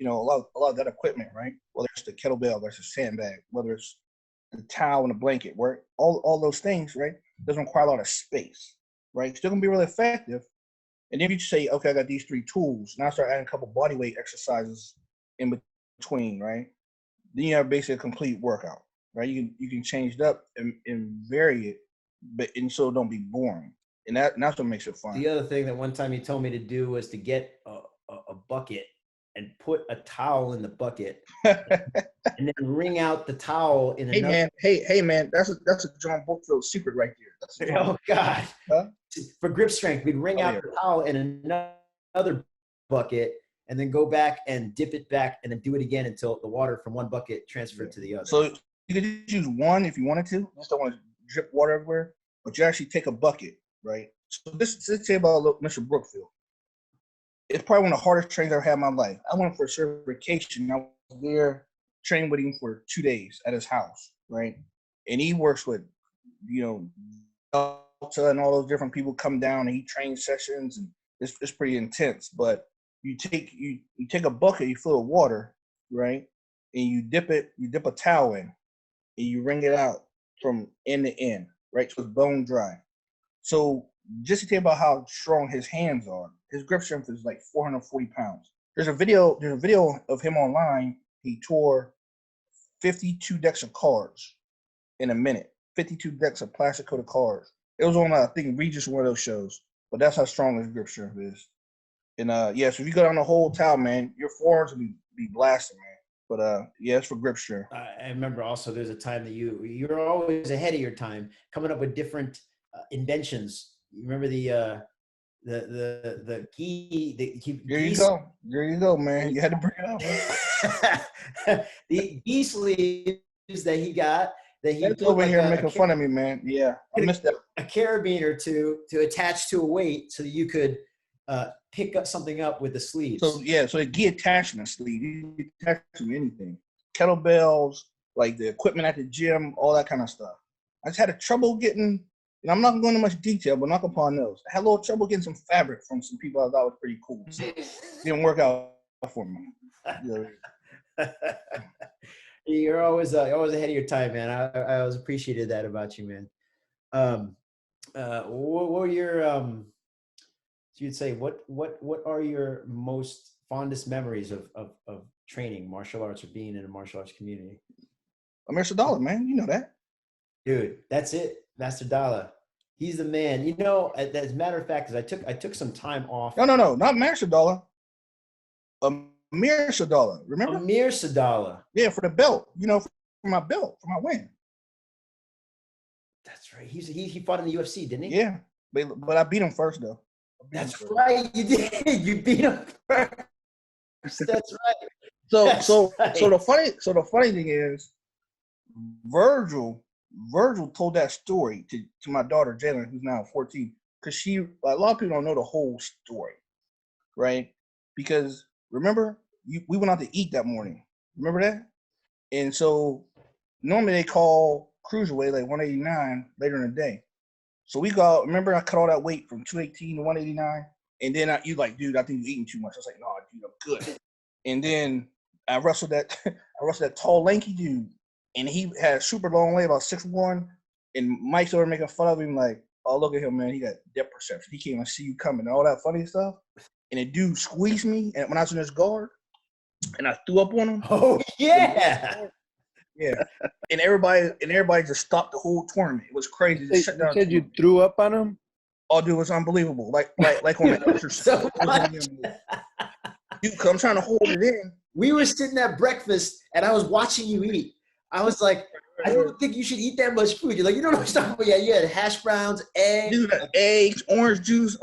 know, a lot of that equipment, right? Whether it's the kettlebell versus sandbag, whether it's the towel and the blanket, right? All those things, right? Doesn't require a lot of space, right? Still gonna be really effective. And then you say, okay, I got these 3 tools. Now I start adding a couple body weight exercises in between, right? Then you have basically a complete workout, right? You can change it up and vary it, but so it don't be boring. And that's what makes it fun. The other thing that one time you told me to do was to get a bucket and put a towel in the bucket and then wring out the towel in another. Hey man, that's a John Brookfield secret right there. Oh God! Huh? For grip strength, we'd wring out the towel in another bucket and then go back and dip it back and then do it again until the water from one bucket transferred to the other. So you could just use one if you wanted to. You just don't want to drip water everywhere, but you actually take a bucket, right? So this is about Mr. Brookfield. It's probably one of the hardest trainings I've ever had in my life. I went for a certification. I was there training with him for 2 days at his house, right? And he works with, Delta and all those different people come down and he trains sessions, and it's pretty intense. But you take a bucket, you fill it with water, right? And you dip a towel in, and you wring it out from end to end, right? So it's bone dry. So just to tell you about how strong his hands are, his grip strength is like 440 pounds. There's a video of him online. He tore 52 decks of cards in a minute. 52 decks of plastic coated cards. It was on, I think, Regis, one of those shows. But that's how strong his grip strength is. And so if you go down the whole towel, man, your forearms will be blasting, man. But it's for grip strength. I remember also there's a time that you're always ahead of your time, coming up with different inventions. You remember the gi? There you go, man. You had to bring it up. The gi sleeves that he got. That he That's over here making fun of me, man. Yeah, I missed that. A carabiner to attach to a weight so that you could pick up something up with the sleeves. So the gi attachment sleeve, you can attach to anything. Kettlebells, like the equipment at the gym, all that kind of stuff. I just had a trouble getting, and I'm not going into much detail, but Nakapan knows. I had a little trouble getting some fabric from some people I thought was pretty cool. So it didn't work out for me. You're always ahead of your time, man. I always appreciated that about you, man. What were your you'd say what are your most fondest memories of training martial arts or being in a martial arts community? Amir Sadala, man, you know that. Dude, that's it, Master Dala. He's the man. As a matter of fact, because I took some time off. No, not Master Sadala. Amir Sadala, remember? Amir Sadala. Yeah, for the belt. For my belt, for my win. That's right. He fought in the UFC, didn't he? Yeah, but I beat him first though. That's right. You did. You beat him first. That's right. So the funny thing is, Virgil told that story to my daughter Jalen, who's now 14, because a lot of people don't know the whole story, right? Because remember, we went out to eat that morning. Remember that? And so normally they call cruiserweight like 189 later in the day. So we go out. Remember, I cut all that weight from 218 to 189, and then you like, dude, I think you're eating too much. I was like, no, dude, I'm good. And then I wrestled that tall, lanky dude, and he had a super long leg, about 6'1", and Mike's over making fun of him, like, oh, look at him, man, he got depth perception. He can't even see you coming, and all that funny stuff. And the dude squeezed me, and when I was in his guard, and I threw up on him. Oh yeah. Yeah, and everybody just stopped the whole tournament. It was crazy. You said you threw up on him? Oh, dude, it was unbelievable. Like on the exercise. Dude, I'm trying to hold it in. We were sitting at breakfast, and I was watching you eat. I was like, I don't think you should eat that much food. You're like, you don't know what you're talking about. Yeah, you had hash browns, eggs. Dude, eggs, orange juice.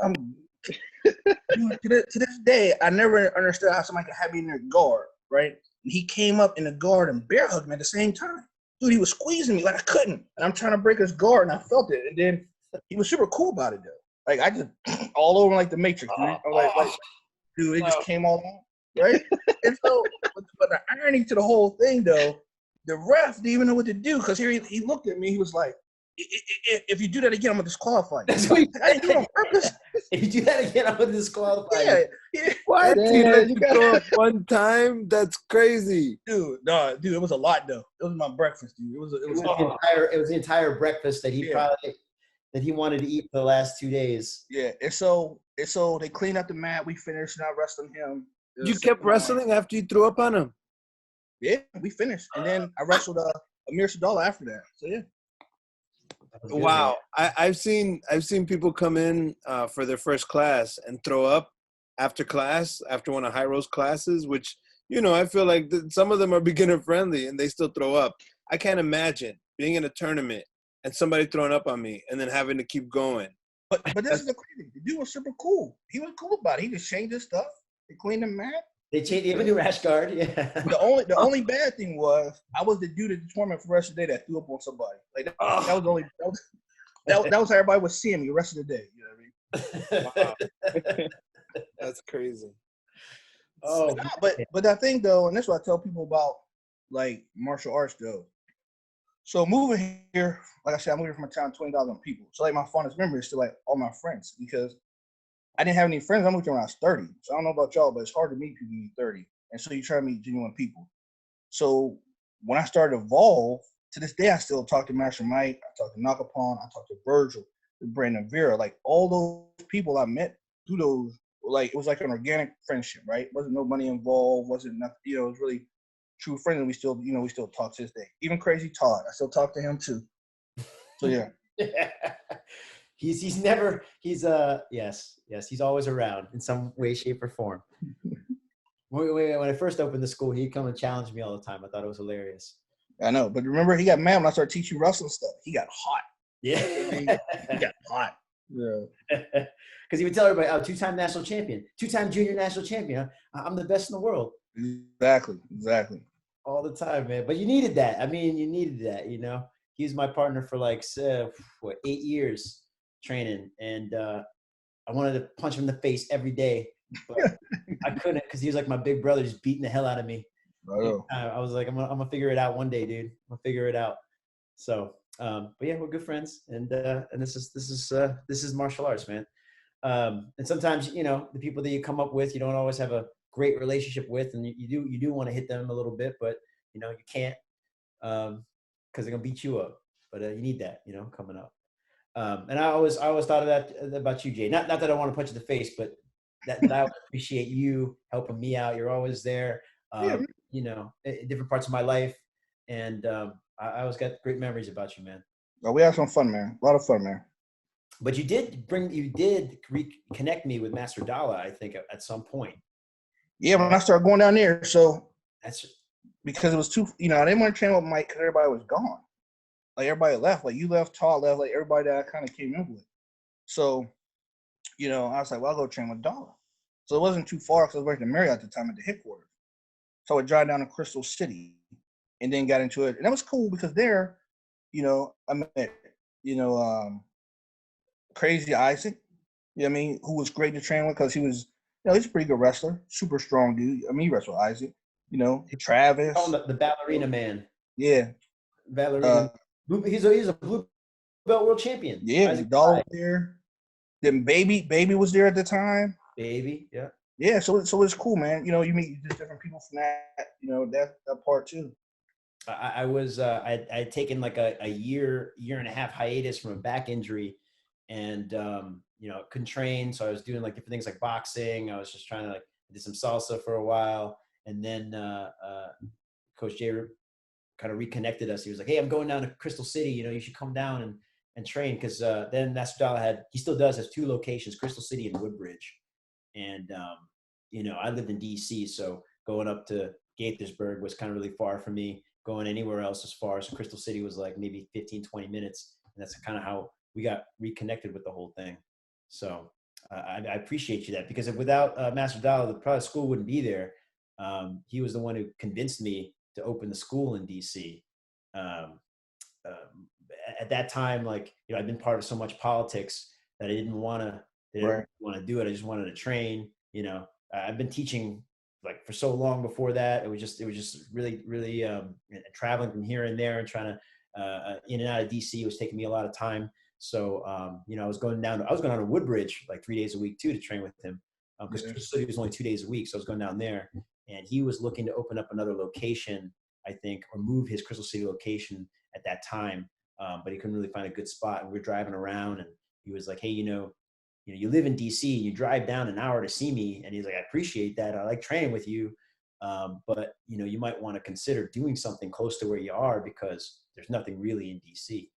Dude, to this day, I never understood how somebody could have me in their guard, right? And he came up in the guard and bear hugged me at the same time. Dude, he was squeezing me like I couldn't. And I'm trying to break his guard, and I felt it. And then he was super cool about it, though. Like, I just all over like the Matrix, dude. Dude, it just came all on, right? And so, but the irony to the whole thing, though, the ref didn't even know what to do, because here he looked at me. He was like, if you do that again, I'm going to disqualify you. That's what I didn't do it on purpose. If you do that again, I'm going to disqualify you. Yeah. What? You throw up one time? That's crazy. Dude, it was a lot, though. It was my breakfast, dude. It was the entire breakfast that he wanted to eat for the last 2 days. Yeah, and so they cleaned up the mat. We finished, and I wrestled him. You kept wrestling after you threw up on him? Yeah, we finished, and then I wrestled Amir Sadala after that. So yeah. Wow, I've seen people come in for their first class and throw up, after class, after one of Hyro's classes, which, I feel like some of them are beginner friendly and they still throw up. I can't imagine being in a tournament and somebody throwing up on me and then having to keep going. But this is the crazy. The dude was super cool. He was cool about it. He just changed his stuff. He cleaned the mat. They changed the new rash guard. Yeah. The only bad thing was I was the dude at the tournament for the rest of the day that threw up on somebody. Like that was the only that was how everybody was seeing me the rest of the day. You know what I mean? Wow. That's crazy. Oh, but I think though, and that's what I tell people about like martial arts though. So moving here, like I said, I moved here from a town of 20,000 people. So like my fondest memory is still like all my friends because I didn't have any friends. I moved here when I was 30. So I don't know about y'all, but it's hard to meet people when you're 30. And so you try to meet genuine people. So when I started Evolve, to this day, I still talk to Master Mike. I talk to Nakapan. I talk to Virgil, to Brandon Vera. Like all those people I met through those, like it was like an organic friendship, right? Wasn't no money involved. Wasn't nothing. It was really true friends, and we still talk to this day. Even Crazy Todd, I still talk to him too. So yeah. He's always around in some way, shape, or form. When I first opened the school, he'd come and challenge me all the time. I thought it was hilarious. I know, but remember, he got mad when I started teaching wrestling stuff. He got hot. Yeah, he got hot. Yeah, because he would tell everybody, "Oh, two-time national champion, two-time junior national champion. I'm the best in the world." Exactly. All the time, man. But you needed that. I mean, you needed that. He was my partner for like 8 years training, and I wanted to punch him in the face every day, but I couldn't because he was like my big brother, just beating the hell out of me. I was like, I'm gonna figure it out one day, dude. I'm gonna figure it out. So, but yeah, we're good friends, and this is martial arts, man. And sometimes, the people that you come up with, you don't always have a great relationship with, and you do want to hit them a little bit, but you can't because they're gonna beat you up. But you need that, coming up. And I always thought of that about you, Jay. Not that I want to punch you in the face, but that I appreciate you helping me out. You're always there. In different parts of my life, and I always got great memories about you, man. Oh, we had some fun, man. A lot of fun, man. But you did reconnect me with Master Dala, I think, at some point. Yeah, when I started going down there, so that's because it was too. I didn't want to train with Mike because everybody was gone. Like everybody left. Like you left, Todd left. Like everybody that I kind of came in with. So, I was like, well, I'll go train with Dala. So it wasn't too far because I was working in Marriott at the time at the headquarters. So I would drive down to Crystal City, and then got into it, and that was cool because there, I met, Crazy Isaac. Who was great to train with because he was, he's a pretty good wrestler, super strong dude. He wrestled Isaac. Travis. Oh, the ballerina man. Yeah. Ballerina. He's a blue belt world champion. Yeah, Dollar there. Then Baby was there at the time. Baby, yeah. Yeah, so it's cool, man. You meet just different people from that part too. I was I'd taken like a year and a half hiatus from a back injury, and couldn't train, so I was doing like different things like boxing. I was just trying to I did some salsa for a while, and then Coach Jay kind of reconnected us. He was like, "Hey, I'm going down to Crystal City. You should come down and train," because then Master Dala he still has 2 locations, Crystal City and Woodbridge. And, I lived in DC, so going up to Gaithersburg was kind of really far for me. Going anywhere else as far as Crystal City was like maybe 15, 20 minutes. And that's kind of how we got reconnected with the whole thing. So I appreciate you that, because without Master Dala, the school wouldn't be there. He was the one who convinced me to open the school in DC. At that time, I'd been part of so much politics that I didn't want to do it. I just wanted to train. I've been teaching for so long before that. It was just really, really traveling from here and there and trying to in and out of DC was taking me a lot of time. So I was going down to Woodbridge 3 days a week too to train with him, because Crystal City was only 2 days a week. So I was going down there, and he was looking to open up another location, I think, or move his Crystal City location at that time. But he couldn't really find a good spot. And we were driving around, and he was like, "Hey, you live in DC, you drive down an hour to see me." And he's like, "I appreciate that. I like training with you. But you might want to consider doing something close to where you are, because there's nothing really in DC."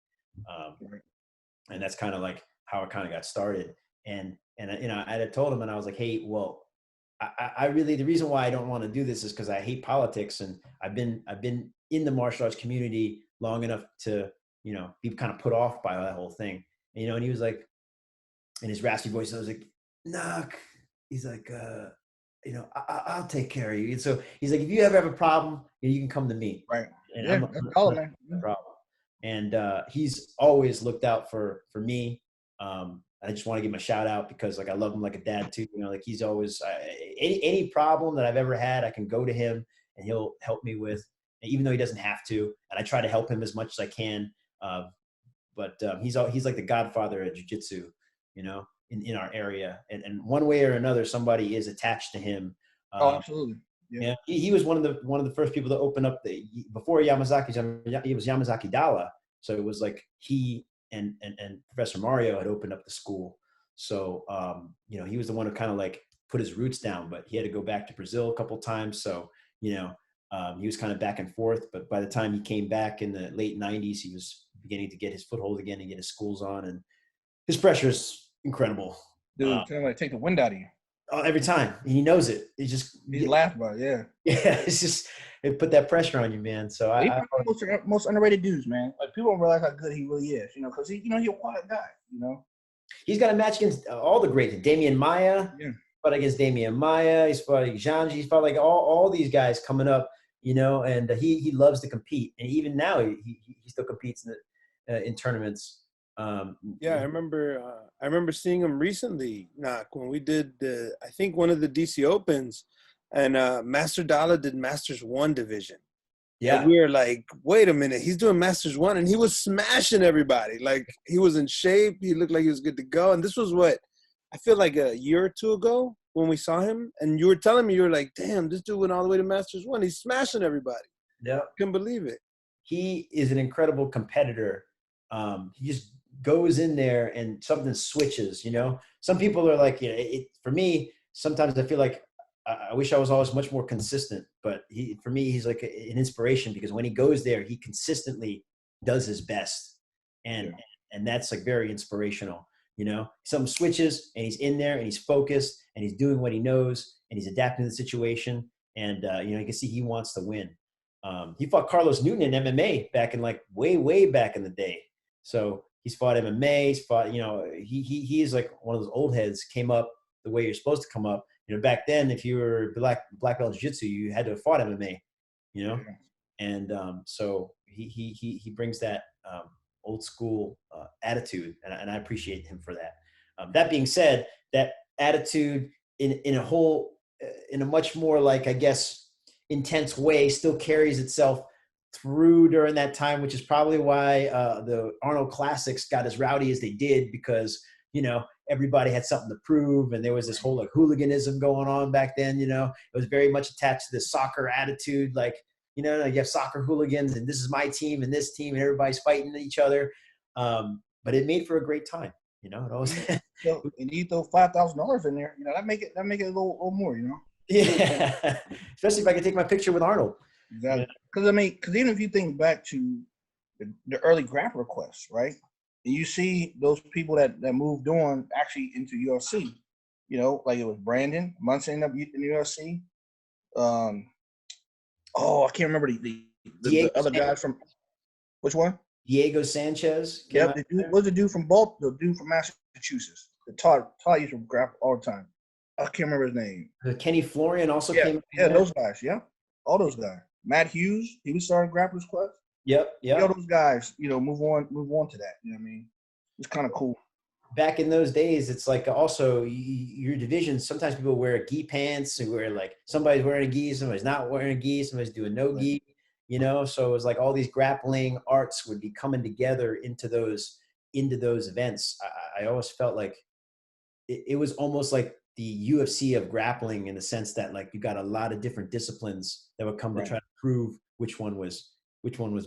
And that's kind of how it kind of got started. And I had told him, and I was like, "Hey, well, I really, the reason why I don't want to do this is because I hate politics, and I've been in the martial arts community long enough to, be kind of put off by that whole thing. And he was like, in his raspy voice, I was like, Knock. He's like, I'll take care of you. And so he's like, if you ever have a problem, you can come to me. Right. And yeah, I'm call it, man. problem. And he's always looked out for me. I just want to give him a shout out because like I love him like a dad too. Like he's always any problem that I've ever had, I can go to him and he'll help me with, even though he doesn't have to. And I try to help him as much as I can. But he's like the godfather of jiu-jitsu, in our area. And one way or another, somebody is attached to him. Absolutely. Yeah, he was one of the first people to open up before Yamazaki's. It was Yamazaki Dala, so it was like he and Professor Mario had opened up the school. So he was the one who kind of like put his roots down, but he had to go back to Brazil a couple times. So he was kind of back and forth. But by the time he came back in the late '90s, he was beginning to get his foothold again and get his schools on, and his pressure is incredible. Dude, trying to take the wind out of you. Every time. He knows it. He laughed about it, yeah. Yeah, it put that pressure on you, man. So he's one of the most underrated dudes, man. Like people don't realize how good he really is, because he's a quiet guy, He's got a match against all the greats. Damian Maya, fought against Damian Maya. He's fought against Zhangji. He's fought like all these guys coming up, and he loves to compete. And even now, he still competes in tournaments. I remember seeing him recently, when we did I think one of the DC Opens, and Master Dala did Masters 1 division. Yeah. And we were like, wait a minute, he's doing Masters 1, and he was smashing everybody. Like, he was in shape. He looked like he was good to go. And this was I feel like a year or two ago when we saw him, and you were telling me, you were like, damn, this dude went all the way to Masters 1. He's smashing everybody. Yeah. Couldn't believe it. He is an incredible competitor. He just goes in there and something switches, Some people are like, for me, sometimes I feel like I wish I was always much more consistent, but for me, he's like an inspiration because when he goes there, he consistently does his best. And that's like very inspirational, Something switches and he's in there and he's focused and he's doing what he knows and he's adapting to the situation. And, you can see he wants to win. He fought Carlos Newton in MMA back in like way back in the day. So he's fought MMA. He's fought, he is like one of those old heads, came up the way you're supposed to come up. Back then, if you were black belt jiu-jitsu, you had to have fought MMA, And so he brings that old school attitude, and I appreciate him for that. That being said, that attitude in a much more like, I guess, intense way still carries itself through during that time, which is probably why the Arnold Classics got as rowdy as they did because, everybody had something to prove. And there was this whole like hooliganism going on back then, it was very much attached to the soccer attitude. Like, you have soccer hooligans and this is my team and this team and everybody's fighting each other. But it made for a great time, it always. So, and you throw $5,000 in there, that make it a little more, Yeah. Especially if I could take my picture with Arnold. Exactly. Because even if you think back to the early grappler quests, right? And you see those people that moved on actually into UFC, like it was Brandon Munson up in the UFC. I can't remember the other guys from which one? Diego Sanchez. Yep, the dude from Massachusetts. The Todd used to grapple all the time. I can't remember his name. Kenny Florian also came. Yeah, those guys. Yeah, all those guys. Matt Hughes, he was starting Grappler's Quest. Yep. All those guys, move on to that. You know what I mean? It's kind of cool. Back in those days, it's like also your division. Sometimes people wear gi pants, and wear like somebody's wearing a gi, somebody's not wearing a gi, somebody's doing no gi. So it was like all these grappling arts would be coming together into those events. I always felt like it was almost like the UFC of grappling in the sense that like you got a lot of different disciplines that would come to try to prove which one was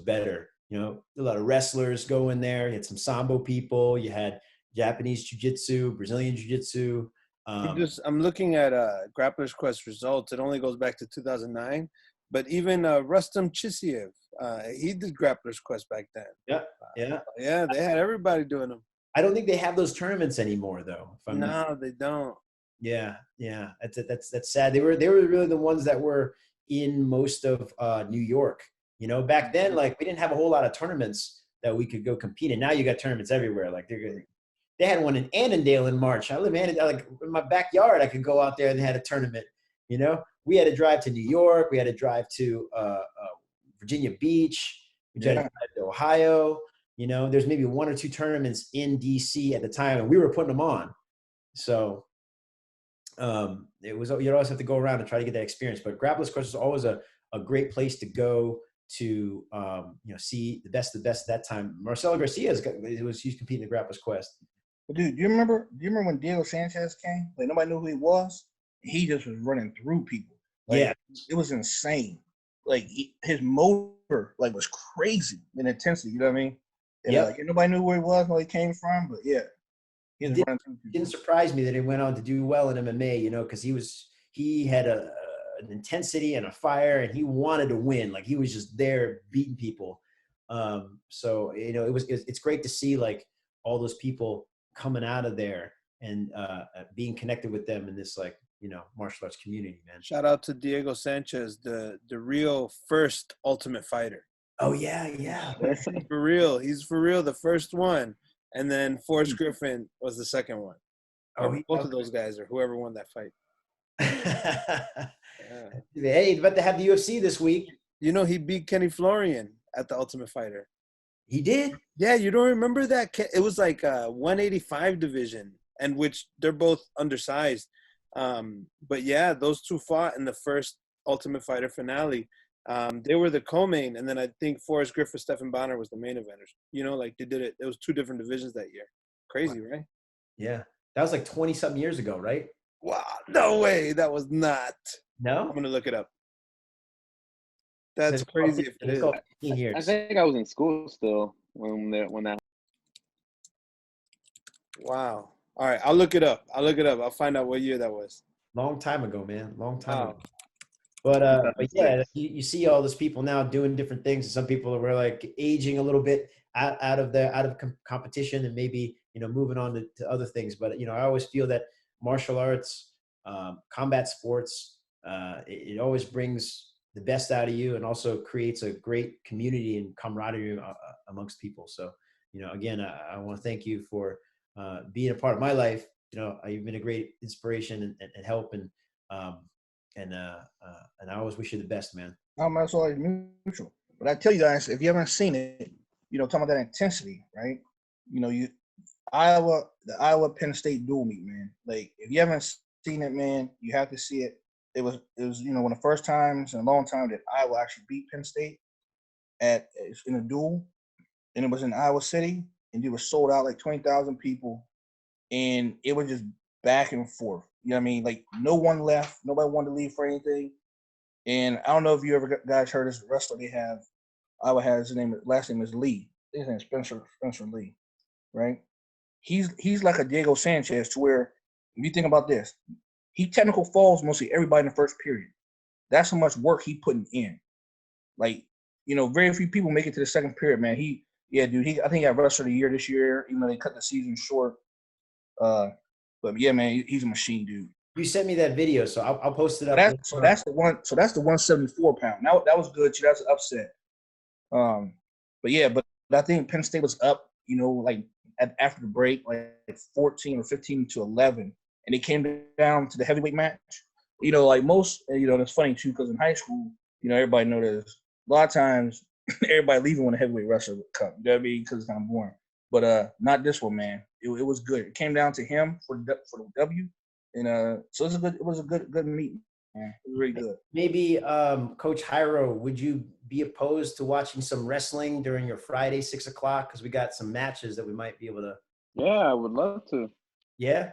better. A lot of wrestlers go in there. You had some Sambo people. You had Japanese Jiu-Jitsu, Brazilian Jiu-Jitsu. I'm looking at Grappler's Quest results. It only goes back to 2009. But even Rustam Chisiev, he did Grappler's Quest back then. Yeah, they had everybody doing them. I don't think they have those tournaments anymore, though. No, they don't. Yeah. That's sad. They were really the ones that were in most of New York. Back then, like we didn't have a whole lot of tournaments that we could go compete in. Now you got tournaments everywhere. Like they had one in Annandale in March. I live in Annandale, like in my backyard. I could go out there and they had a tournament. We had to drive to New York. We had to drive to Virginia Beach. We had to drive to Ohio. There's maybe one or two tournaments in DC at the time, and we were putting them on. So you'd always have to go around and try to get that experience. But Grappler's Quest is always a great place to go to see the best at that time. Marcelo Garcia he's competing in the Grappler's Quest. But dude, do you remember when Diego Sanchez came? Like nobody knew who he was. He just was running through people. Like, it was insane. Like his motor was crazy in intensity. You know what I mean? And nobody knew where he was, where he came from. But yeah, it didn't surprise me that he went on to do well in MMA. Because he had an intensity and a fire, and he wanted to win. Like he was just there beating people. So it's great to see like all those people coming out of there and being connected with them in this martial arts community, man. Shout out to Diego Sanchez, the real first Ultimate Fighter. Oh yeah. For real. He's for real the first one. And then Forrest Griffin was the second one. Both of those guys, or whoever won that fight. Hey, he's about to have the UFC this week. He beat Kenny Florian at the Ultimate Fighter. He did? Yeah, you don't remember that? It was like a 185 division, and which they're both undersized. But yeah, those two fought in the first Ultimate Fighter finale. They were the co-main, and then I think Forrest Griffin, Stephen Bonner was the main eventers. They did it. It was two different divisions that year. Crazy, right? Yeah. That was like 20-something years ago, right? Wow. No way. That was not. No? I'm going to look it up. That's crazy if it is. I think I was in school still when that. Wow. All right. I'll look it up. I'll find out what year that was. Long time ago, man. Long time ago. But yeah, you see all those people now doing different things. And some people were like aging a little bit out of competition and maybe, moving on to other things. But, I always feel that martial arts, combat sports, it always brings the best out of you and also creates a great community and camaraderie amongst people. So, again, I want to thank you for being a part of my life. You've been a great inspiration and help, and I always wish you the best, man. That's always mutual. But I tell you guys, if you haven't seen it, talking about that intensity, right? The Iowa Penn State dual meet, man. Like if you haven't seen it, man, you have to see it. It was one of the first times in a long time that Iowa actually beat Penn State in a duel, and it was in Iowa City, and it was sold out like 20,000 people, and it was just back and forth. You know what I mean? Like no one left, nobody wanted to leave for anything. And I don't know if you ever guys heard this wrestler they have. Iowa has last name is Lee. His name is Spencer Lee, right? He's like a Diego Sanchez to where if you think about this, he technical falls mostly everybody in the first period. That's how much work he putting in. Like, very few people make it to the second period, man. I think he got wrestler of the year this year, even though they cut the season short. But yeah, man, he's a machine, dude. You sent me that video, so I'll post it up. That's the 174 pound. Now that was good. That's an upset. But yeah, but I think Penn State was up, like after the break, like 14 or 15-11, and they came down to the heavyweight match. Like most, it's funny too because in high school, everybody knows a lot of times everybody leaving when a heavyweight wrestler would come. You know what I mean? Because it's kind of boring. But not this one, man. It was good. It came down to him for the W, and so it was a good meet. Man. It was really good. Maybe Coach Jairo, would you be opposed to watching some wrestling during your Friday 6 o'clock? Because we got some matches that we might be able to. Yeah, I would love to. Yeah.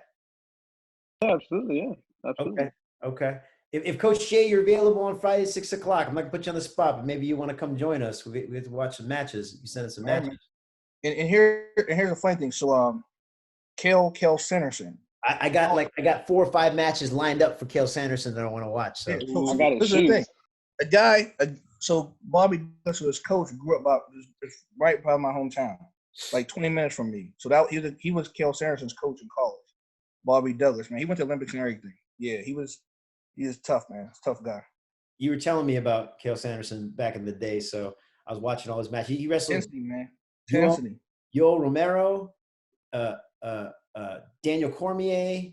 Yeah, absolutely. Yeah, absolutely. Okay. If Coach Jay, you're available on Friday 6 o'clock, I'm not gonna put you on the spot, but maybe you want to come join us. We have to watch some matches. You send us some matches. And here's the funny thing. So Cale Sanderson. I got 4 or 5 matches lined up for Cale Sanderson that I want to watch. So I got this is the thing. A guy, so Bobby Douglas, his coach, grew up right by my hometown, like 20 minutes from me. So he was Cale Sanderson's coach in college. Bobby Douglas, man. He went to Olympics and everything. Yeah, he was tough, man. He's a tough guy. You were telling me about Cael Sanderson back in the day, so I was watching all his matches. He wrestled Intensity, man. Intensity. Yoel Romero, Daniel Cormier.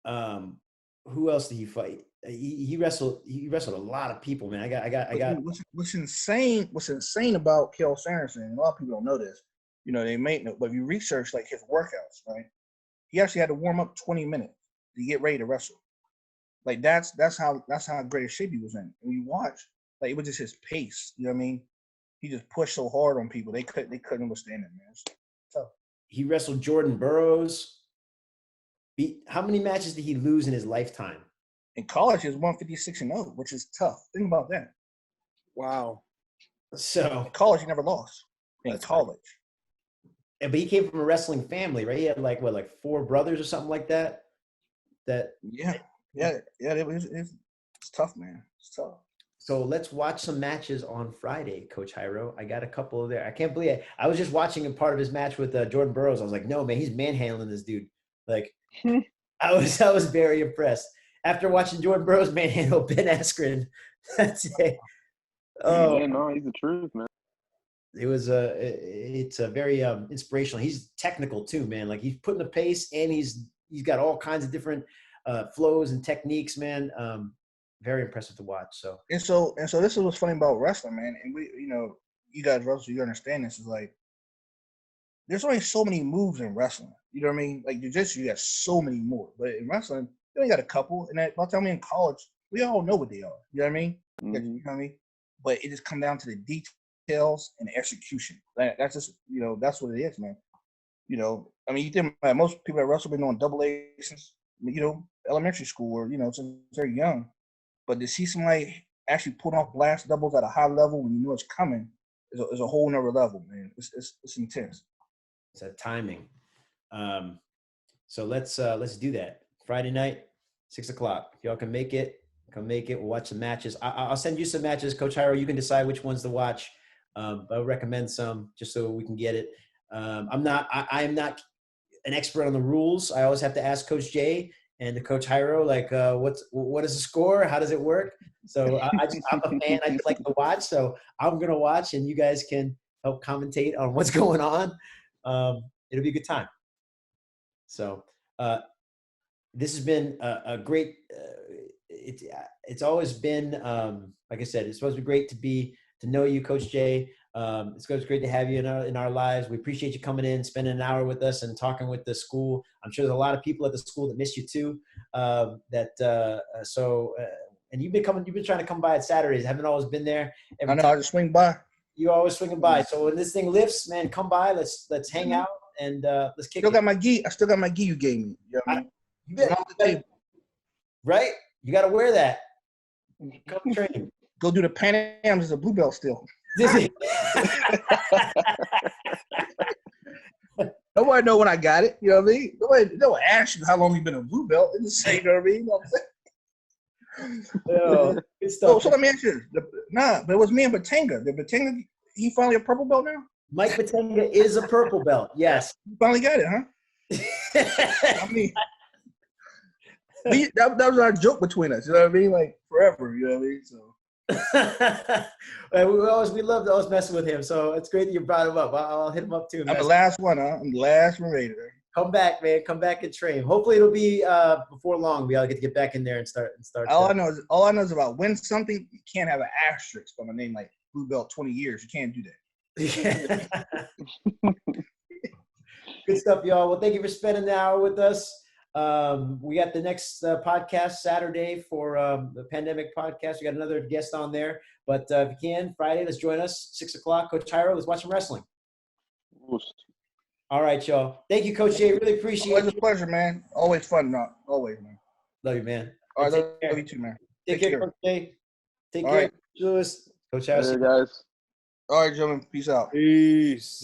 Who else did he fight? He wrestled a lot of people, man. I got. What's insane about Cael Sanderson, and a lot of people don't know this. You know, they may know, but if you research like his workouts, right? He actually had to warm up 20 minutes to get ready to wrestle. Like that's how great a shape he was in. When you watch, like it was just his pace. You know what I mean? He just pushed so hard on people. They couldn't withstand it, man. It's tough. He wrestled Jordan Burroughs. How many matches did he lose in his lifetime? In college, he was 156-0, which is tough. Think about that. Wow. So in college, he never lost. In college. But he came from a wrestling family, right? He had like 4 brothers or something like that. Yeah. It's tough, man. It's tough. So let's watch some matches on Friday, Coach Jairo. I got a couple of there. I can't believe it. I was just watching a part of his match with Jordan Burroughs. I was like, no, man, he's manhandling this dude. Like, I was very impressed after watching Jordan Burroughs manhandle Ben Askren. That's it. Oh, yeah, no, he's the truth, man. It was it's a very inspirational. He's technical too, man. Like he's putting the pace, and he's got all kinds of different flows and techniques, man. Very impressive to watch. So this is what's funny about wrestling, man. And we, you know, you guys wrestle, you understand this is like there's only so many moves in wrestling. You know what I mean? Like jiu-jitsu, you got so many more, but in wrestling, you only got a couple. And by the time we're in college, we all know what they are. You know what I mean? Mm-hmm. You know what I mean? But it just comes down to the details and the execution. That's just, you know, that's what it is, man. You know, I mean, you think about most people that wrestle been doing double A since, you know, elementary school or, you know, since they're young. But to see somebody actually put off blast doubles at a high level when you know it's coming is a whole nother level, man. It's intense. It's that timing. So let's do that. Friday night, 6:00. If y'all can make it, come make it. We'll watch some matches. I'll send you some matches, Coach Jairo. You can decide which ones to watch. I'll recommend some just so we can get it. I am not an expert on the rules. I always have to ask Coach Jay and the Coach Jairo, like, what is the score? How does it work? So I'm a fan. I just like to watch. So I'm going to watch, and you guys can help commentate on what's going on. It'll be a good time. So this has been a great it's always been, like I said, it's supposed to be great to know you, Coach Jay. It's great to have you in our lives. We appreciate you coming in, spending an hour with us and talking with the school. I'm sure there's a lot of people at the school that miss you too. And you've been trying to come by at Saturdays. I haven't always been there. I know, I just swing by. You're always swinging by. So when this thing lifts, man, come by. Let's hang out and let's kick it. I still got my gi you gave me. You know what I mean? Right? You got to wear that. Come train. Go do the Pan Ams as a blue belt still. Nobody know when I got it. You know what I mean? Nobody ask you how long you've been a blue belt. They just say, you know what I mean? You know what I'm saying? Good stuff. So let me ask you this. But it was me and Batanga. Did Batanga, he finally a purple belt now? Mike Batanga is a purple belt, yes. You finally got it, huh? I mean, that was our joke between us. You know what I mean? Like forever. You know what I mean? So. we love to always messing with him, so it's great that you brought him up. I'll hit him up too. I'm the last one, huh? I'm the last one rated. Come back, man. Come back and train. Hopefully it'll be before long. We all get back in there and start. All I know is about win something. You can't have an asterisk on a name like blue belt 20 years. You can't do that. Good stuff, y'all. Well, thank you for spending the hour with us. We got the next podcast Saturday for the pandemic podcast. We got another guest on there, but if you can, Friday, let's join us, 6:00. Coach Jairo, let's watch some wrestling. All right, y'all. Thank you, Coach Jay. Really appreciate it. Always a pleasure, man. Always fun, always, man. Love you, man. All right, love you too, man. Take care, Coach Jay. Take care, Lewis. Coach Jairo. Hey, guys. All right, gentlemen. Peace out. Peace.